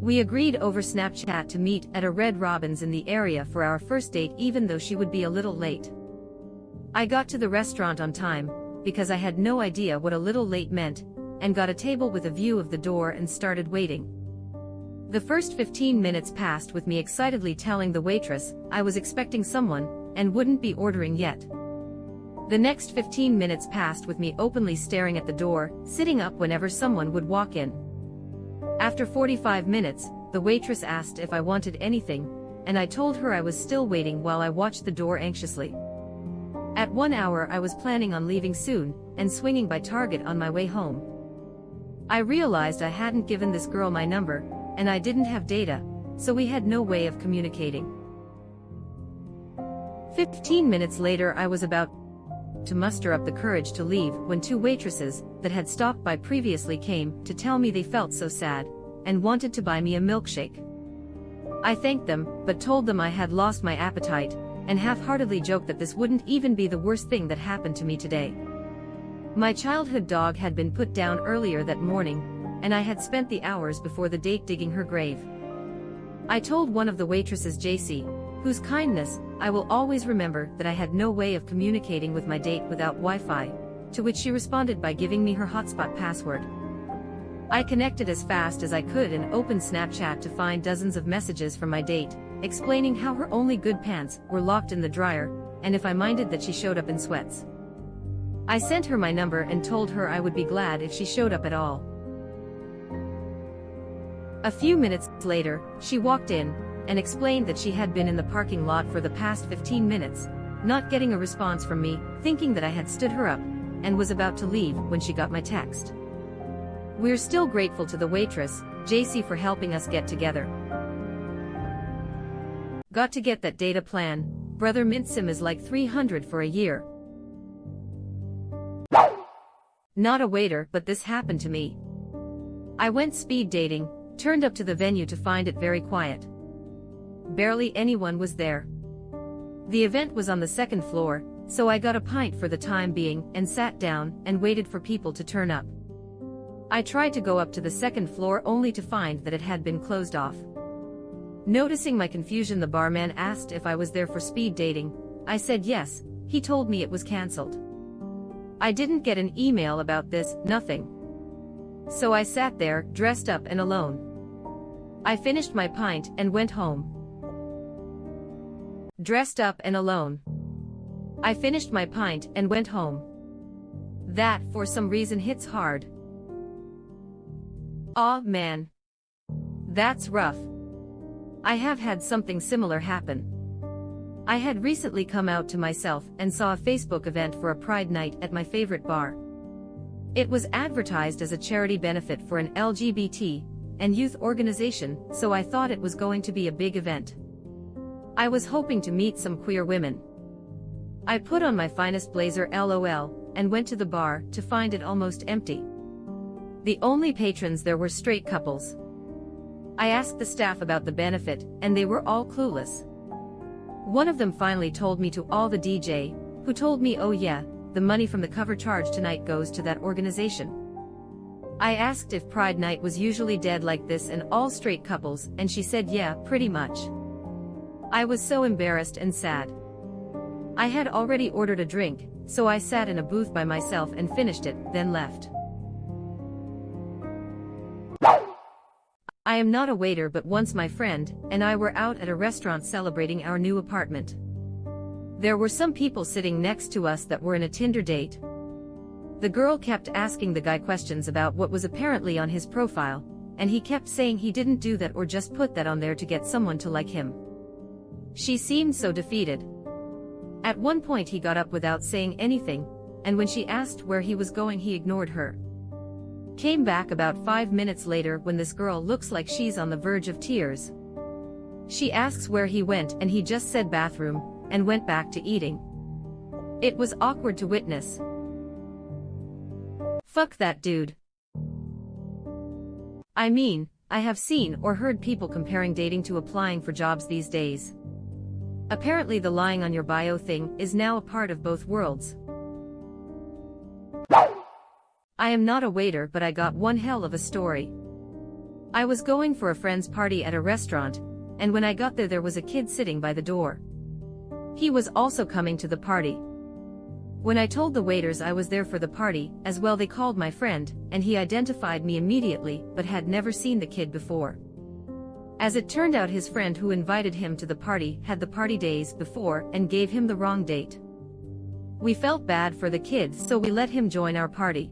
We agreed over Snapchat to meet at a Red Robin's in the area for our first date, even though she would be a little late. I got to the restaurant on time, because I had no idea what a little late meant, and got a table with a view of the door and started waiting. The first 15 minutes passed with me excitedly telling the waitress I was expecting someone and wouldn't be ordering yet. The next 15 minutes passed with me openly staring at the door, sitting up whenever someone would walk in. After 45 minutes, the waitress asked if I wanted anything, and I told her I was still waiting while I watched the door anxiously. At 1 hour I was planning on leaving soon, and swinging by Target on my way home. I realized I hadn't given this girl my number, and I didn't have data, so we had no way of communicating. 15 minutes later I was about to muster up the courage to leave when two waitresses that had stopped by previously came to tell me they felt so sad, and wanted to buy me a milkshake. I thanked them, but told them I had lost my appetite, and half-heartedly joked that this wouldn't even be the worst thing that happened to me today. My childhood dog had been put down earlier that morning, and I had spent the hours before the date digging her grave. I told one of the waitresses, JC, whose kindness I will always remember, that I had no way of communicating with my date without Wi-Fi, to which she responded by giving me her hotspot password. I connected as fast as I could and opened Snapchat to find dozens of messages from my date, explaining how her only good pants were locked in the dryer, and if I minded that she showed up in sweats. I sent her my number and told her I would be glad if she showed up at all. A few minutes later, she walked in, and explained that she had been in the parking lot for the past 15 minutes, not getting a response from me, thinking that I had stood her up, and was about to leave when she got my text. We're still grateful to the waitress, JC, for helping us get together. Got to get that data plan, brother. Mint sim is like 300 for a year. Not a waiter, but this happened to me. I went speed dating, turned up to the venue to find it very quiet. Barely anyone was there. The event was on the second floor, so I got a pint for the time being and sat down and waited for people to turn up. I tried to go up to the second floor only to find that it had been closed off. Noticing my confusion, the barman asked if I was there for speed dating. I said yes. He told me it was cancelled. I didn't get an email about this, nothing. So I sat there, dressed up and alone. I finished my pint and went home. Dressed up and alone. I finished my pint and went home. That, for some reason, hits hard. Aw, man. That's rough. I have had something similar happen. I had recently come out to myself and saw a Facebook event for a Pride night at my favorite bar. It was advertised as a charity benefit for an LGBT and youth organization, so I thought it was going to be a big event. I was hoping to meet some queer women. I put on my finest blazer, LOL, and went to the bar to find it almost empty. The only patrons there were straight couples. I asked the staff about the benefit, and they were all clueless. One of them finally told me to all the DJ, who told me, oh yeah, the money from the cover charge tonight goes to that organization. I asked if Pride night was usually dead like this and all straight couples, and she said yeah, pretty much. I was so embarrassed and sad. I had already ordered a drink, so I sat in a booth by myself and finished it, then left. I am not a waiter, but once my friend and I were out at a restaurant celebrating our new apartment. There were some people sitting next to us that were in a Tinder date. The girl kept asking the guy questions about what was apparently on his profile, and he kept saying he didn't do that or just put that on there to get someone to like him. She seemed so defeated. At one point he got up without saying anything, and when she asked where he was going he ignored her. Came back about 5 minutes later when this girl looks like she's on the verge of tears. She asks where he went and he just said bathroom, and went back to eating. It was awkward to witness. Fuck that dude. I mean, I have seen or heard people comparing dating to applying for jobs these days. Apparently the lying on your bio thing is now a part of both worlds. I am not a waiter, but I got one hell of a story. I was going for a friend's party at a restaurant, and when I got there was a kid sitting by the door. He was also coming to the party. When I told the waiters I was there for the party, as well, they called my friend, and he identified me immediately, but had never seen the kid before. As it turned out, his friend who invited him to the party had the party days before and gave him the wrong date. We felt bad for the kid, so we let him join our party.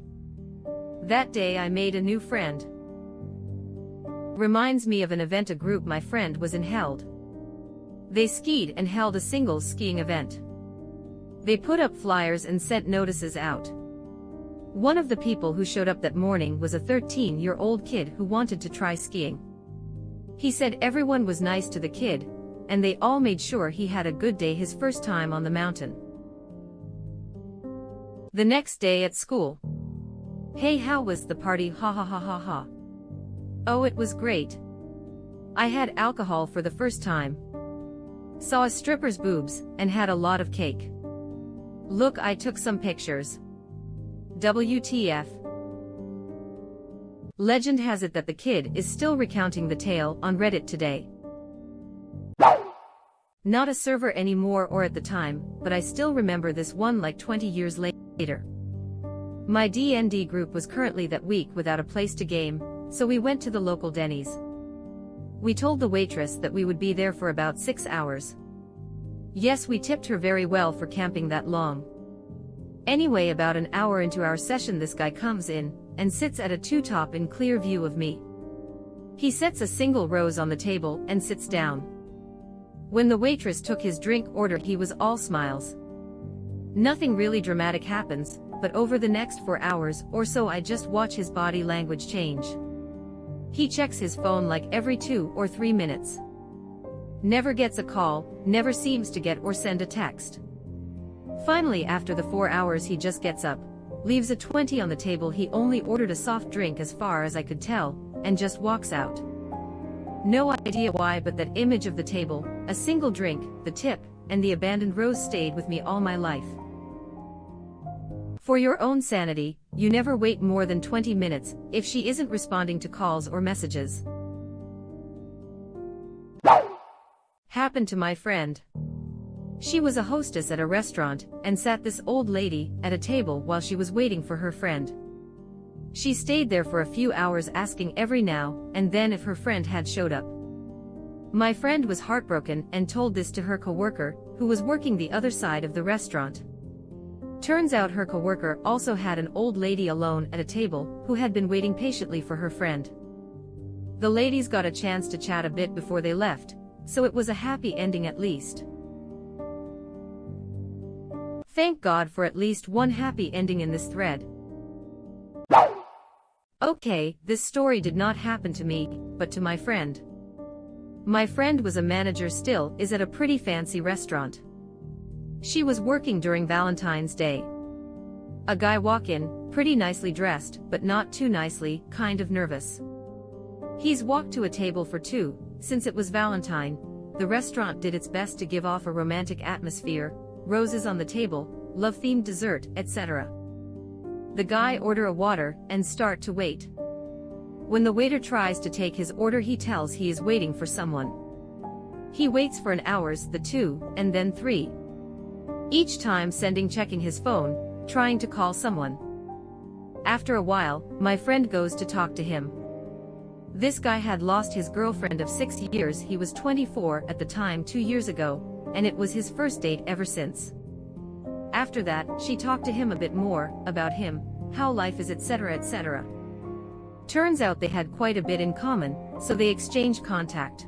That day I made a new friend. Reminds me of an event a group my friend was in held. They skied and held a singles skiing event. They put up flyers and sent notices out. One of the people who showed up that morning was a 13-year-old kid who wanted to try skiing. He said everyone was nice to the kid, and they all made sure he had a good day his first time on the mountain. The next day at school. Hey, how was the party? Ha ha ha ha ha. Oh, it was great. I had alcohol for the first time. Saw a stripper's boobs, and had a lot of cake. Look, I took some pictures. WTF. Legend has it that the kid is still recounting the tale on Reddit today. Not a server anymore or at the time, but I still remember this one like 20 years later. My D&D group was currently that week without a place to game, so we went to the local Denny's. We told the waitress that we would be there for about 6 hours. Yes, we tipped her very well for camping that long. Anyway, about an hour into our session this guy comes in, and sits at a two-top in clear view of me. He sets a single rose on the table and sits down. When the waitress took his drink order he was all smiles. Nothing really dramatic happens, but over the next 4 hours or so I just watch his body language change. He checks his phone like every 2 or 3 minutes. Never gets a call, never seems to get or send a text. Finally, after the 4 hours he just gets up, leaves a 20 on the table. He only ordered a soft drink as far as I could tell, and just walks out. No idea why, but that image of the table, a single drink, the tip, and the abandoned rose stayed with me all my life. For your own sanity, you never wait more than 20 minutes if she isn't responding to calls or messages. Happened to my friend. She was a hostess at a restaurant, and sat this old lady at a table while she was waiting for her friend. She stayed there for a few hours asking every now and then if her friend had showed up. My friend was heartbroken and told this to her coworker, who was working the other side of the restaurant. Turns out her coworker also had an old lady alone at a table who had been waiting patiently for her friend. The ladies got a chance to chat a bit before they left, so it was a happy ending at least. Thank God for at least one happy ending in this thread. Okay, this story did not happen to me, but to my friend. My friend was a manager, still is, at a pretty fancy restaurant. She was working during Valentine's Day. A guy walk in, pretty nicely dressed, but not too nicely, kind of nervous. He's walked to a table for two. Since it was Valentine, the restaurant did its best to give off a romantic atmosphere, roses on the table, love-themed dessert, etc. The guy order a water and start to wait. When the waiter tries to take his order he tells he is waiting for someone. He waits for an hours, the 2, and then 3. Each time checking his phone, trying to call someone. After a while, my friend goes to talk to him. This guy had lost his girlfriend of 6 years. He was 24 at the time 2 years ago, and it was his first date ever since. After that, she talked to him a bit more, about him, how life is, etc. etc. Turns out they had quite a bit in common, so they exchanged contact.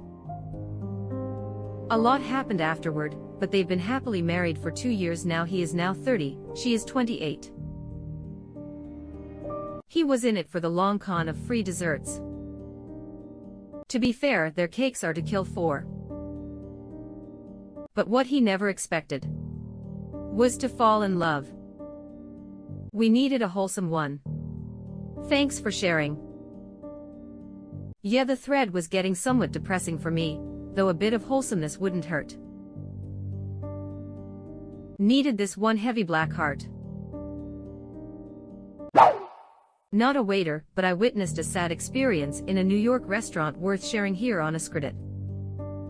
A lot happened afterward, but they've been happily married for 2 years now. He is now 30, she is 28. He was in it for the long con of free desserts. To be fair, their cakes are to kill for. But what he never expected was to fall in love. We needed a wholesome one. Thanks for sharing. Yeah, the thread was getting somewhat depressing for me, though a bit of wholesomeness wouldn't hurt. Needed this one heavy black heart. Not a waiter, but I witnessed a sad experience in a New York restaurant worth sharing here on AskReddit.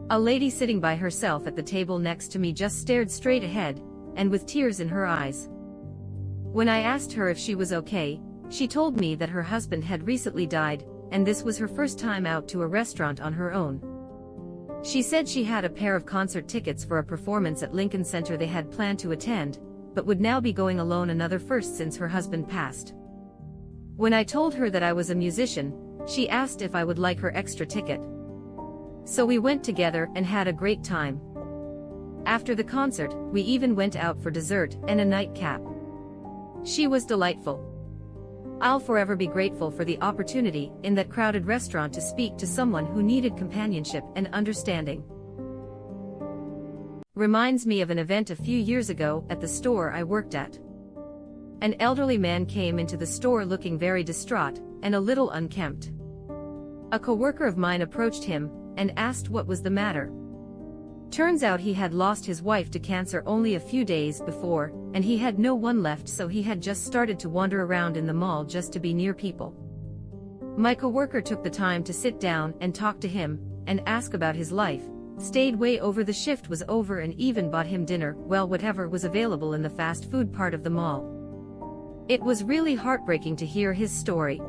A lady sitting by herself at the table next to me just stared straight ahead, and with tears in her eyes. When I asked her if she was okay, she told me that her husband had recently died, and this was her first time out to a restaurant on her own. She said she had a pair of concert tickets for a performance at Lincoln Center they had planned to attend, but would now be going alone, another first since her husband passed. When I told her that I was a musician, she asked if I would like her extra ticket. So we went together and had a great time. After the concert, we even went out for dessert and a nightcap. She was delightful. I'll forever be grateful for the opportunity in that crowded restaurant to speak to someone who needed companionship and understanding. Reminds me of an event a few years ago at the store I worked at. An elderly man came into the store looking very distraught and a little unkempt. A coworker of mine approached him and asked what was the matter. Turns out he had lost his wife to cancer only a few days before, and he had no one left, so he had just started to wander around in the mall just to be near people. My coworker took the time to sit down and talk to him and ask about his life, stayed way over the shift was over, and even bought him dinner, well, whatever was available in the fast food part of the mall. It was really heartbreaking to hear his story.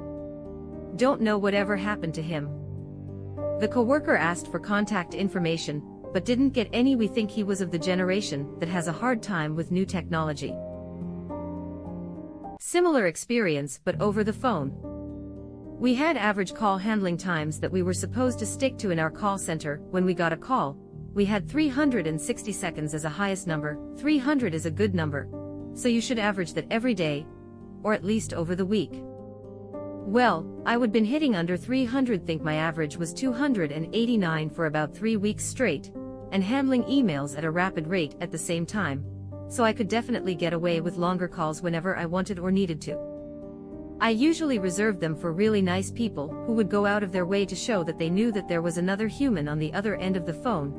Don't know whatever happened to him. The coworker asked for contact information, but didn't get any. We think he was of the generation that has a hard time with new technology. Similar experience, but over the phone. We had average call handling times that we were supposed to stick to in our call center. When we got a call, we had 360 seconds as a highest number. 300 is a good number, so you should average that every day, or at least over the week. Well, I would been hitting under 300. Think my average was 289 for about 3 weeks straight, and handling emails at a rapid rate at the same time, so I could definitely get away with longer calls whenever I wanted or needed to. I usually reserved them for really nice people who would go out of their way to show that they knew that there was another human on the other end of the phone,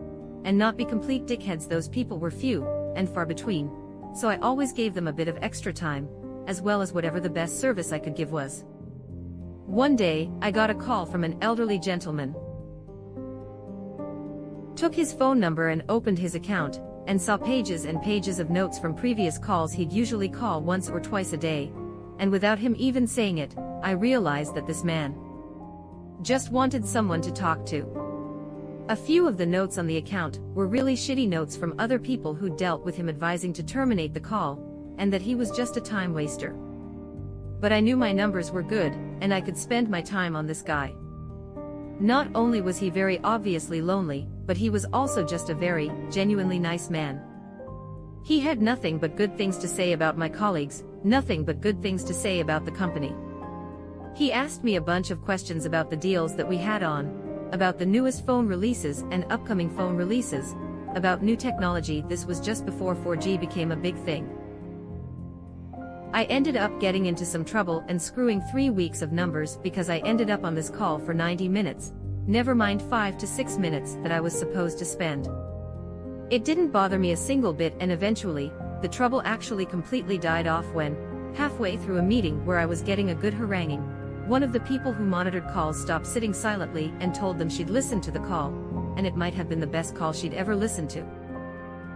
and not be complete dickheads. Those people were few and far between, so I always gave them a bit of extra time, as well as whatever the best service I could give was. One day, I got a call from an elderly gentleman. Took his phone number and opened his account, and saw pages and pages of notes from previous calls. He'd usually call once or twice a day, and without him even saying it, I realized that this man just wanted someone to talk to. A few of the notes on the account were really shitty notes from other people who dealt with him, advising to terminate the call, and that he was just a time waster. But I knew my numbers were good, and I could spend my time on this guy. Not only was he very obviously lonely, but he was also just a very, genuinely nice man. He had nothing but good things to say about my colleagues, nothing but good things to say about the company. He asked me a bunch of questions about the deals that we had on, about the newest phone releases and upcoming phone releases, about new technology. This was just before 4G became a big thing. I ended up getting into some trouble and screwing 3 weeks of numbers because I ended up on this call for 90 minutes, never mind 5 to 6 minutes that I was supposed to spend. It didn't bother me a single bit, and eventually, the trouble actually completely died off when, halfway through a meeting where I was getting a good haranguing, one of the people who monitored calls stopped sitting silently and told them she'd listened to the call, and it might have been the best call she'd ever listened to.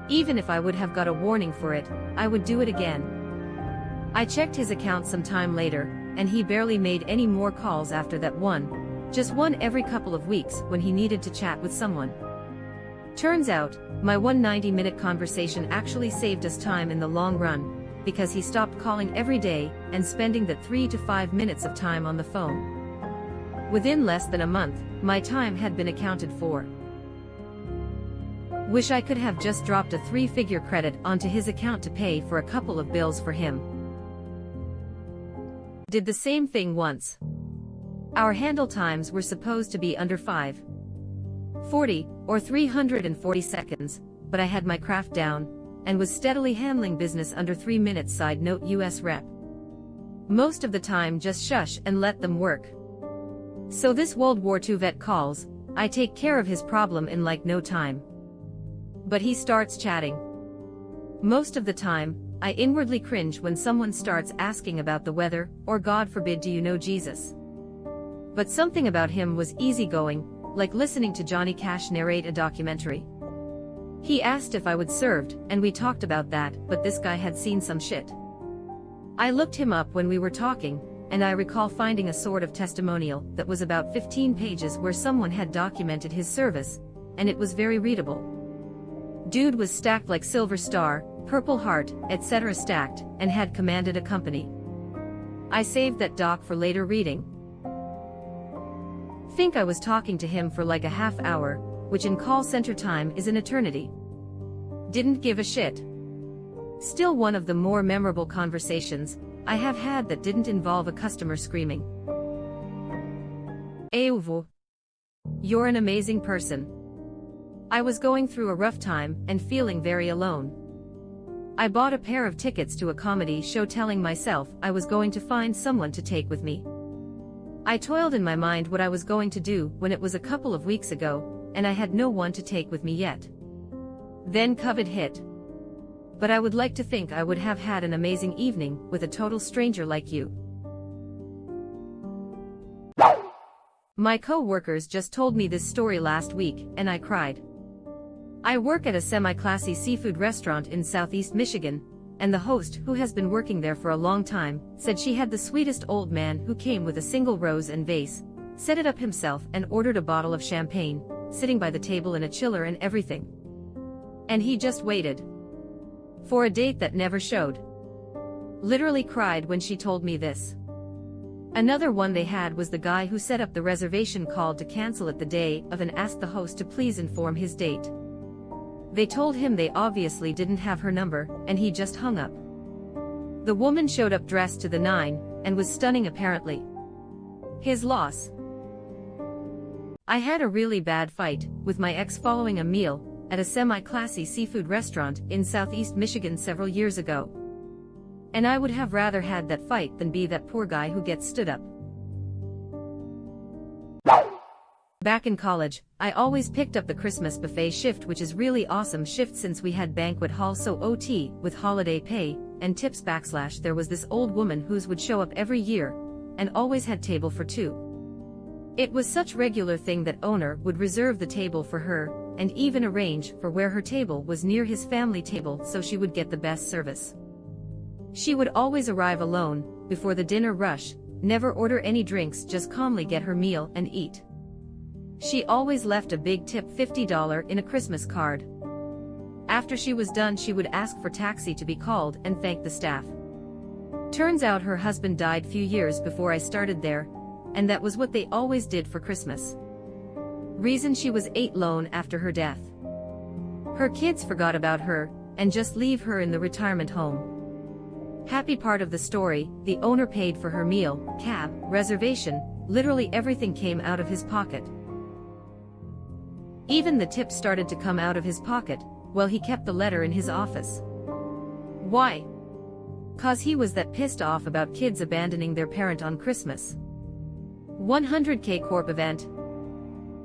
Even if I would have got a warning for it, I would do it again. I checked his account some time later, and he barely made any more calls after that one, just one every couple of weeks when he needed to chat with someone. Turns out, my 190-minute conversation actually saved us time in the long run, because he stopped calling every day and spending that 3 to 5 minutes of time on the phone. Within less than a month, my time had been accounted for. Wish I could have just dropped a 3-figure credit onto his account to pay for a couple of bills for him. Did the same thing once. Our handle times were supposed to be under 5:40 or 340 seconds, but I had my craft down, and was steadily handling business under 3 minutes. Side note, US Rep. Most of the time just shush and let them work. So this World War II vet calls, I take care of his problem in like no time. But he starts chatting. Most of the time, I inwardly cringe when someone starts asking about the weather, or God forbid, do you know Jesus? But something about him was easygoing, like listening to Johnny Cash narrate a documentary. He asked if I would served, and we talked about that, but this guy had seen some shit. I looked him up when we were talking, and I recall finding a sort of testimonial that was about 15 pages where someone had documented his service, and it was very readable. Dude was stacked like Silver Star, Purple Heart, etc. stacked, and had commanded a company. I saved that doc for later reading. Think I was talking to him for like a half hour, which in call center time is an eternity. Didn't give a shit. Still one of the more memorable conversations I have had that didn't involve a customer screaming. Euvo. You're an amazing person. I was going through a rough time and feeling very alone. I bought a pair of tickets to a comedy show, telling myself I was going to find someone to take with me. I toiled in my mind what I was going to do when it was a couple of weeks ago, and I had no one to take with me yet. Then COVID hit. But I would like to think I would have had an amazing evening with a total stranger like you. My co-workers just told me this story last week, and I cried. I work at a semi-classy seafood restaurant in Southeast Michigan, and the host, who has been working there for a long time, said she had the sweetest old man who came with a single rose and vase, set it up himself and ordered a bottle of champagne, sitting by the table in a chiller and everything. And he just waited. For a date that never showed. Literally cried when she told me this. Another one they had was the guy who set up the reservation, called to cancel it the day of and asked the host to please inform his date. They told him they obviously didn't have her number, and he just hung up. The woman showed up dressed to the nine, and was stunning apparently. His loss. I had a really bad fight with my ex following a meal at a semi-classy seafood restaurant in Southeast Michigan several years ago. And I would have rather had that fight than be that poor guy who gets stood up. Back in college, I always picked up the Christmas buffet shift, which is really awesome shift since we had banquet hall, so OT with holiday pay and tips / there was this old woman whose would show up every year and always had table for two. It was such regular thing that owner would reserve the table for her and even arrange for where her table was near his family table so she would get the best service. She would always arrive alone before the dinner rush, never order any drinks, just calmly get her meal and eat. She always left a big tip, $50 in a Christmas card. After she was done, she would ask for taxi to be called and thank the staff. Turns out her husband died few years before I started there, and that was what they always did for Christmas. Reason: she was 8 lone after her death. Her kids forgot about her and just leave her in the retirement home. Happy part of the story, the owner paid for her meal, cab, reservation, literally everything came out of his pocket. Even the tip started to come out of his pocket, while he kept the letter in his office. Why? 'Cause he was that pissed off about kids abandoning their parent on Christmas. 100K Corp event.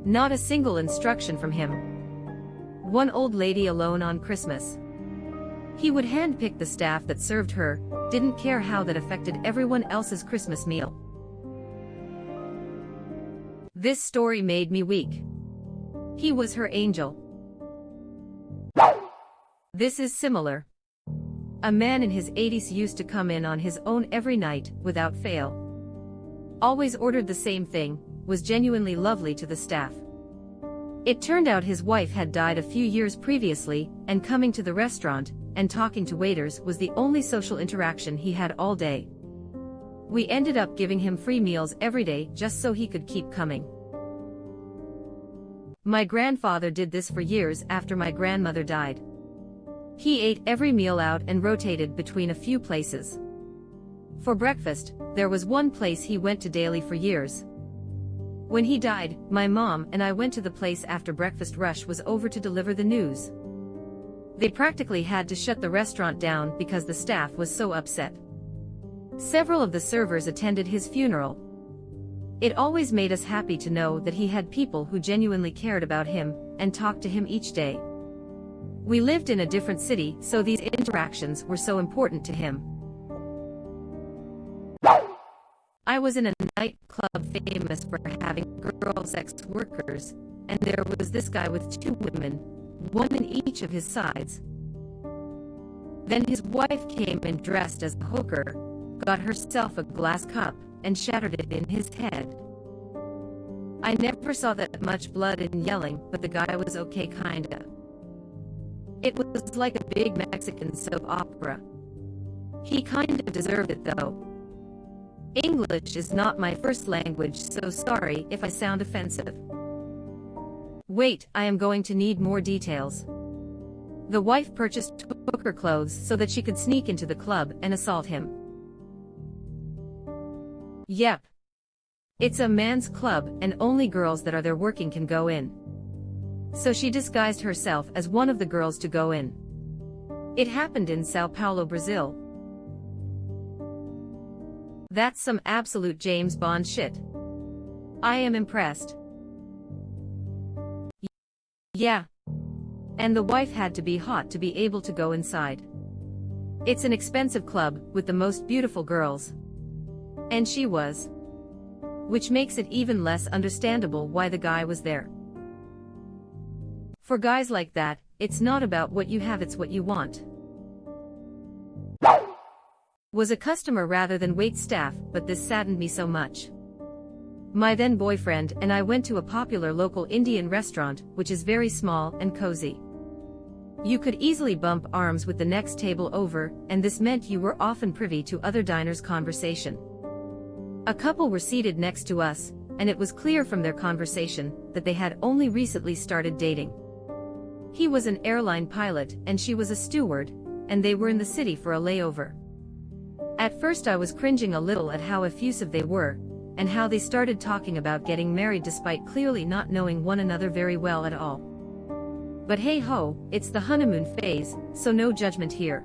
Not a single instruction from him. One old lady alone on Christmas. He would handpick the staff that served her, didn't care how that affected everyone else's Christmas meal. This story made me weak. He was her angel. This is similar. A man in his 80s used to come in on his own every night, without fail. Always ordered the same thing, was genuinely lovely to the staff. It turned out his wife had died a few years previously, and coming to the restaurant and talking to waiters was the only social interaction he had all day. We ended up giving him free meals every day just so he could keep coming. My grandfather did this for years after my grandmother died. He ate every meal out and rotated between a few places. For breakfast, there was one place he went to daily for years. When he died, my mom and I went to the place after breakfast rush was over to deliver the news. They practically had to shut the restaurant down because the staff was so upset. Several of the servers attended his funeral. It always made us happy to know that he had people who genuinely cared about him and talked to him each day. We lived in a different city, so these interactions were so important to him. I was in a nightclub famous for having girl sex workers, and there was this guy with 2 women, one in each of his sides. Then his wife came and dressed as a hooker, got herself a glass cup, and shattered it in his head. I never saw that much blood and yelling, but the guy was okay kinda. It was like a big Mexican soap opera. He kinda deserved it though. English is not my first language, so sorry if I sound offensive. Wait, I am going to need more details. The wife purchased hooker clothes so that she could sneak into the club and assault him. Yep. It's a man's club and only girls that are there working can go in. So she disguised herself as one of the girls to go in. It happened in Sao Paulo, Brazil. That's some absolute James Bond shit. I am impressed. Yeah. And the wife had to be hot to be able to go inside. It's an expensive club with the most beautiful girls. And she was. Which makes it even less understandable why the guy was there. For guys like that, it's not about what you have, it's what you want. Was a customer rather than wait staff, but this saddened me so much. My then boyfriend and I went to a popular local Indian restaurant, which is very small and cozy. You could easily bump arms with the next table over, and this meant you were often privy to other diners' conversation. A couple were seated next to us, and it was clear from their conversation that they had only recently started dating. He was an airline pilot and she was a steward, and they were in the city for a layover. At first I was cringing a little at how effusive they were, and how they started talking about getting married despite clearly not knowing one another very well at all. But hey ho, it's the honeymoon phase, so no judgment here.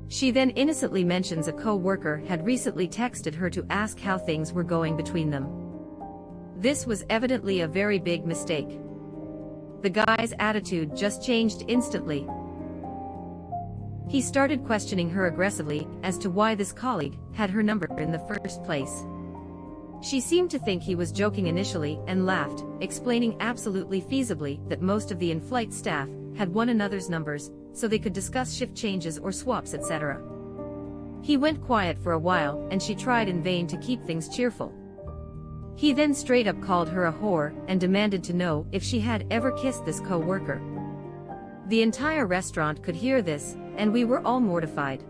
She then innocently mentions a co-worker had recently texted her to ask how things were going between them. This was evidently a very big mistake. The guy's attitude just changed instantly. He started questioning her aggressively as to why this colleague had her number in the first place. She seemed to think he was joking initially and laughed, explaining absolutely feasibly that most of the in-flight staff had one another's numbers, so they could discuss shift changes or swaps, etc. He went quiet for a while and she tried in vain to keep things cheerful. He then straight up called her a whore and demanded to know if she had ever kissed this co-worker. The entire restaurant could hear this, and we were all mortified.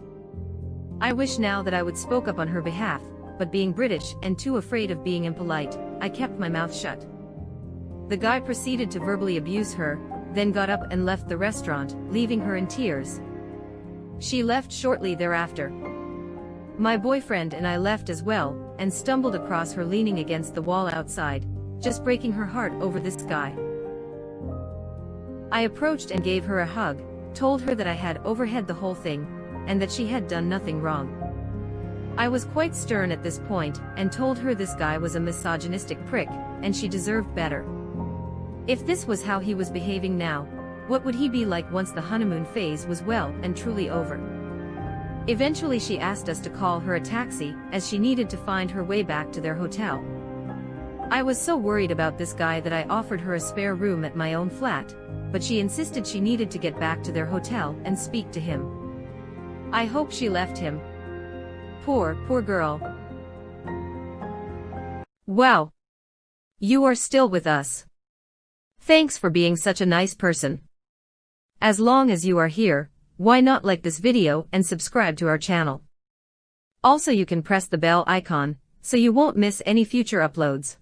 I wish now that I would spoke up on her behalf, but being British and too afraid of being impolite, I kept my mouth shut. The guy proceeded to verbally abuse her, then got up and left the restaurant, leaving her in tears. She left shortly thereafter. My boyfriend and I left as well, and stumbled across her leaning against the wall outside, just breaking her heart over this guy. I approached and gave her a hug, told her that I had overheard the whole thing, and that she had done nothing wrong. I was quite stern at this point, and told her this guy was a misogynistic prick, and she deserved better. If this was how he was behaving now, what would he be like once the honeymoon phase was well and truly over? Eventually she asked us to call her a taxi, as she needed to find her way back to their hotel. I was so worried about this guy that I offered her a spare room at my own flat, but she insisted she needed to get back to their hotel and speak to him. I hope she left him. Poor girl. Wow. You are still with us. Thanks for being such a nice person. As long as you are here, why not like this video and subscribe to our channel? Also, you can press the bell icon, so you won't miss any future uploads.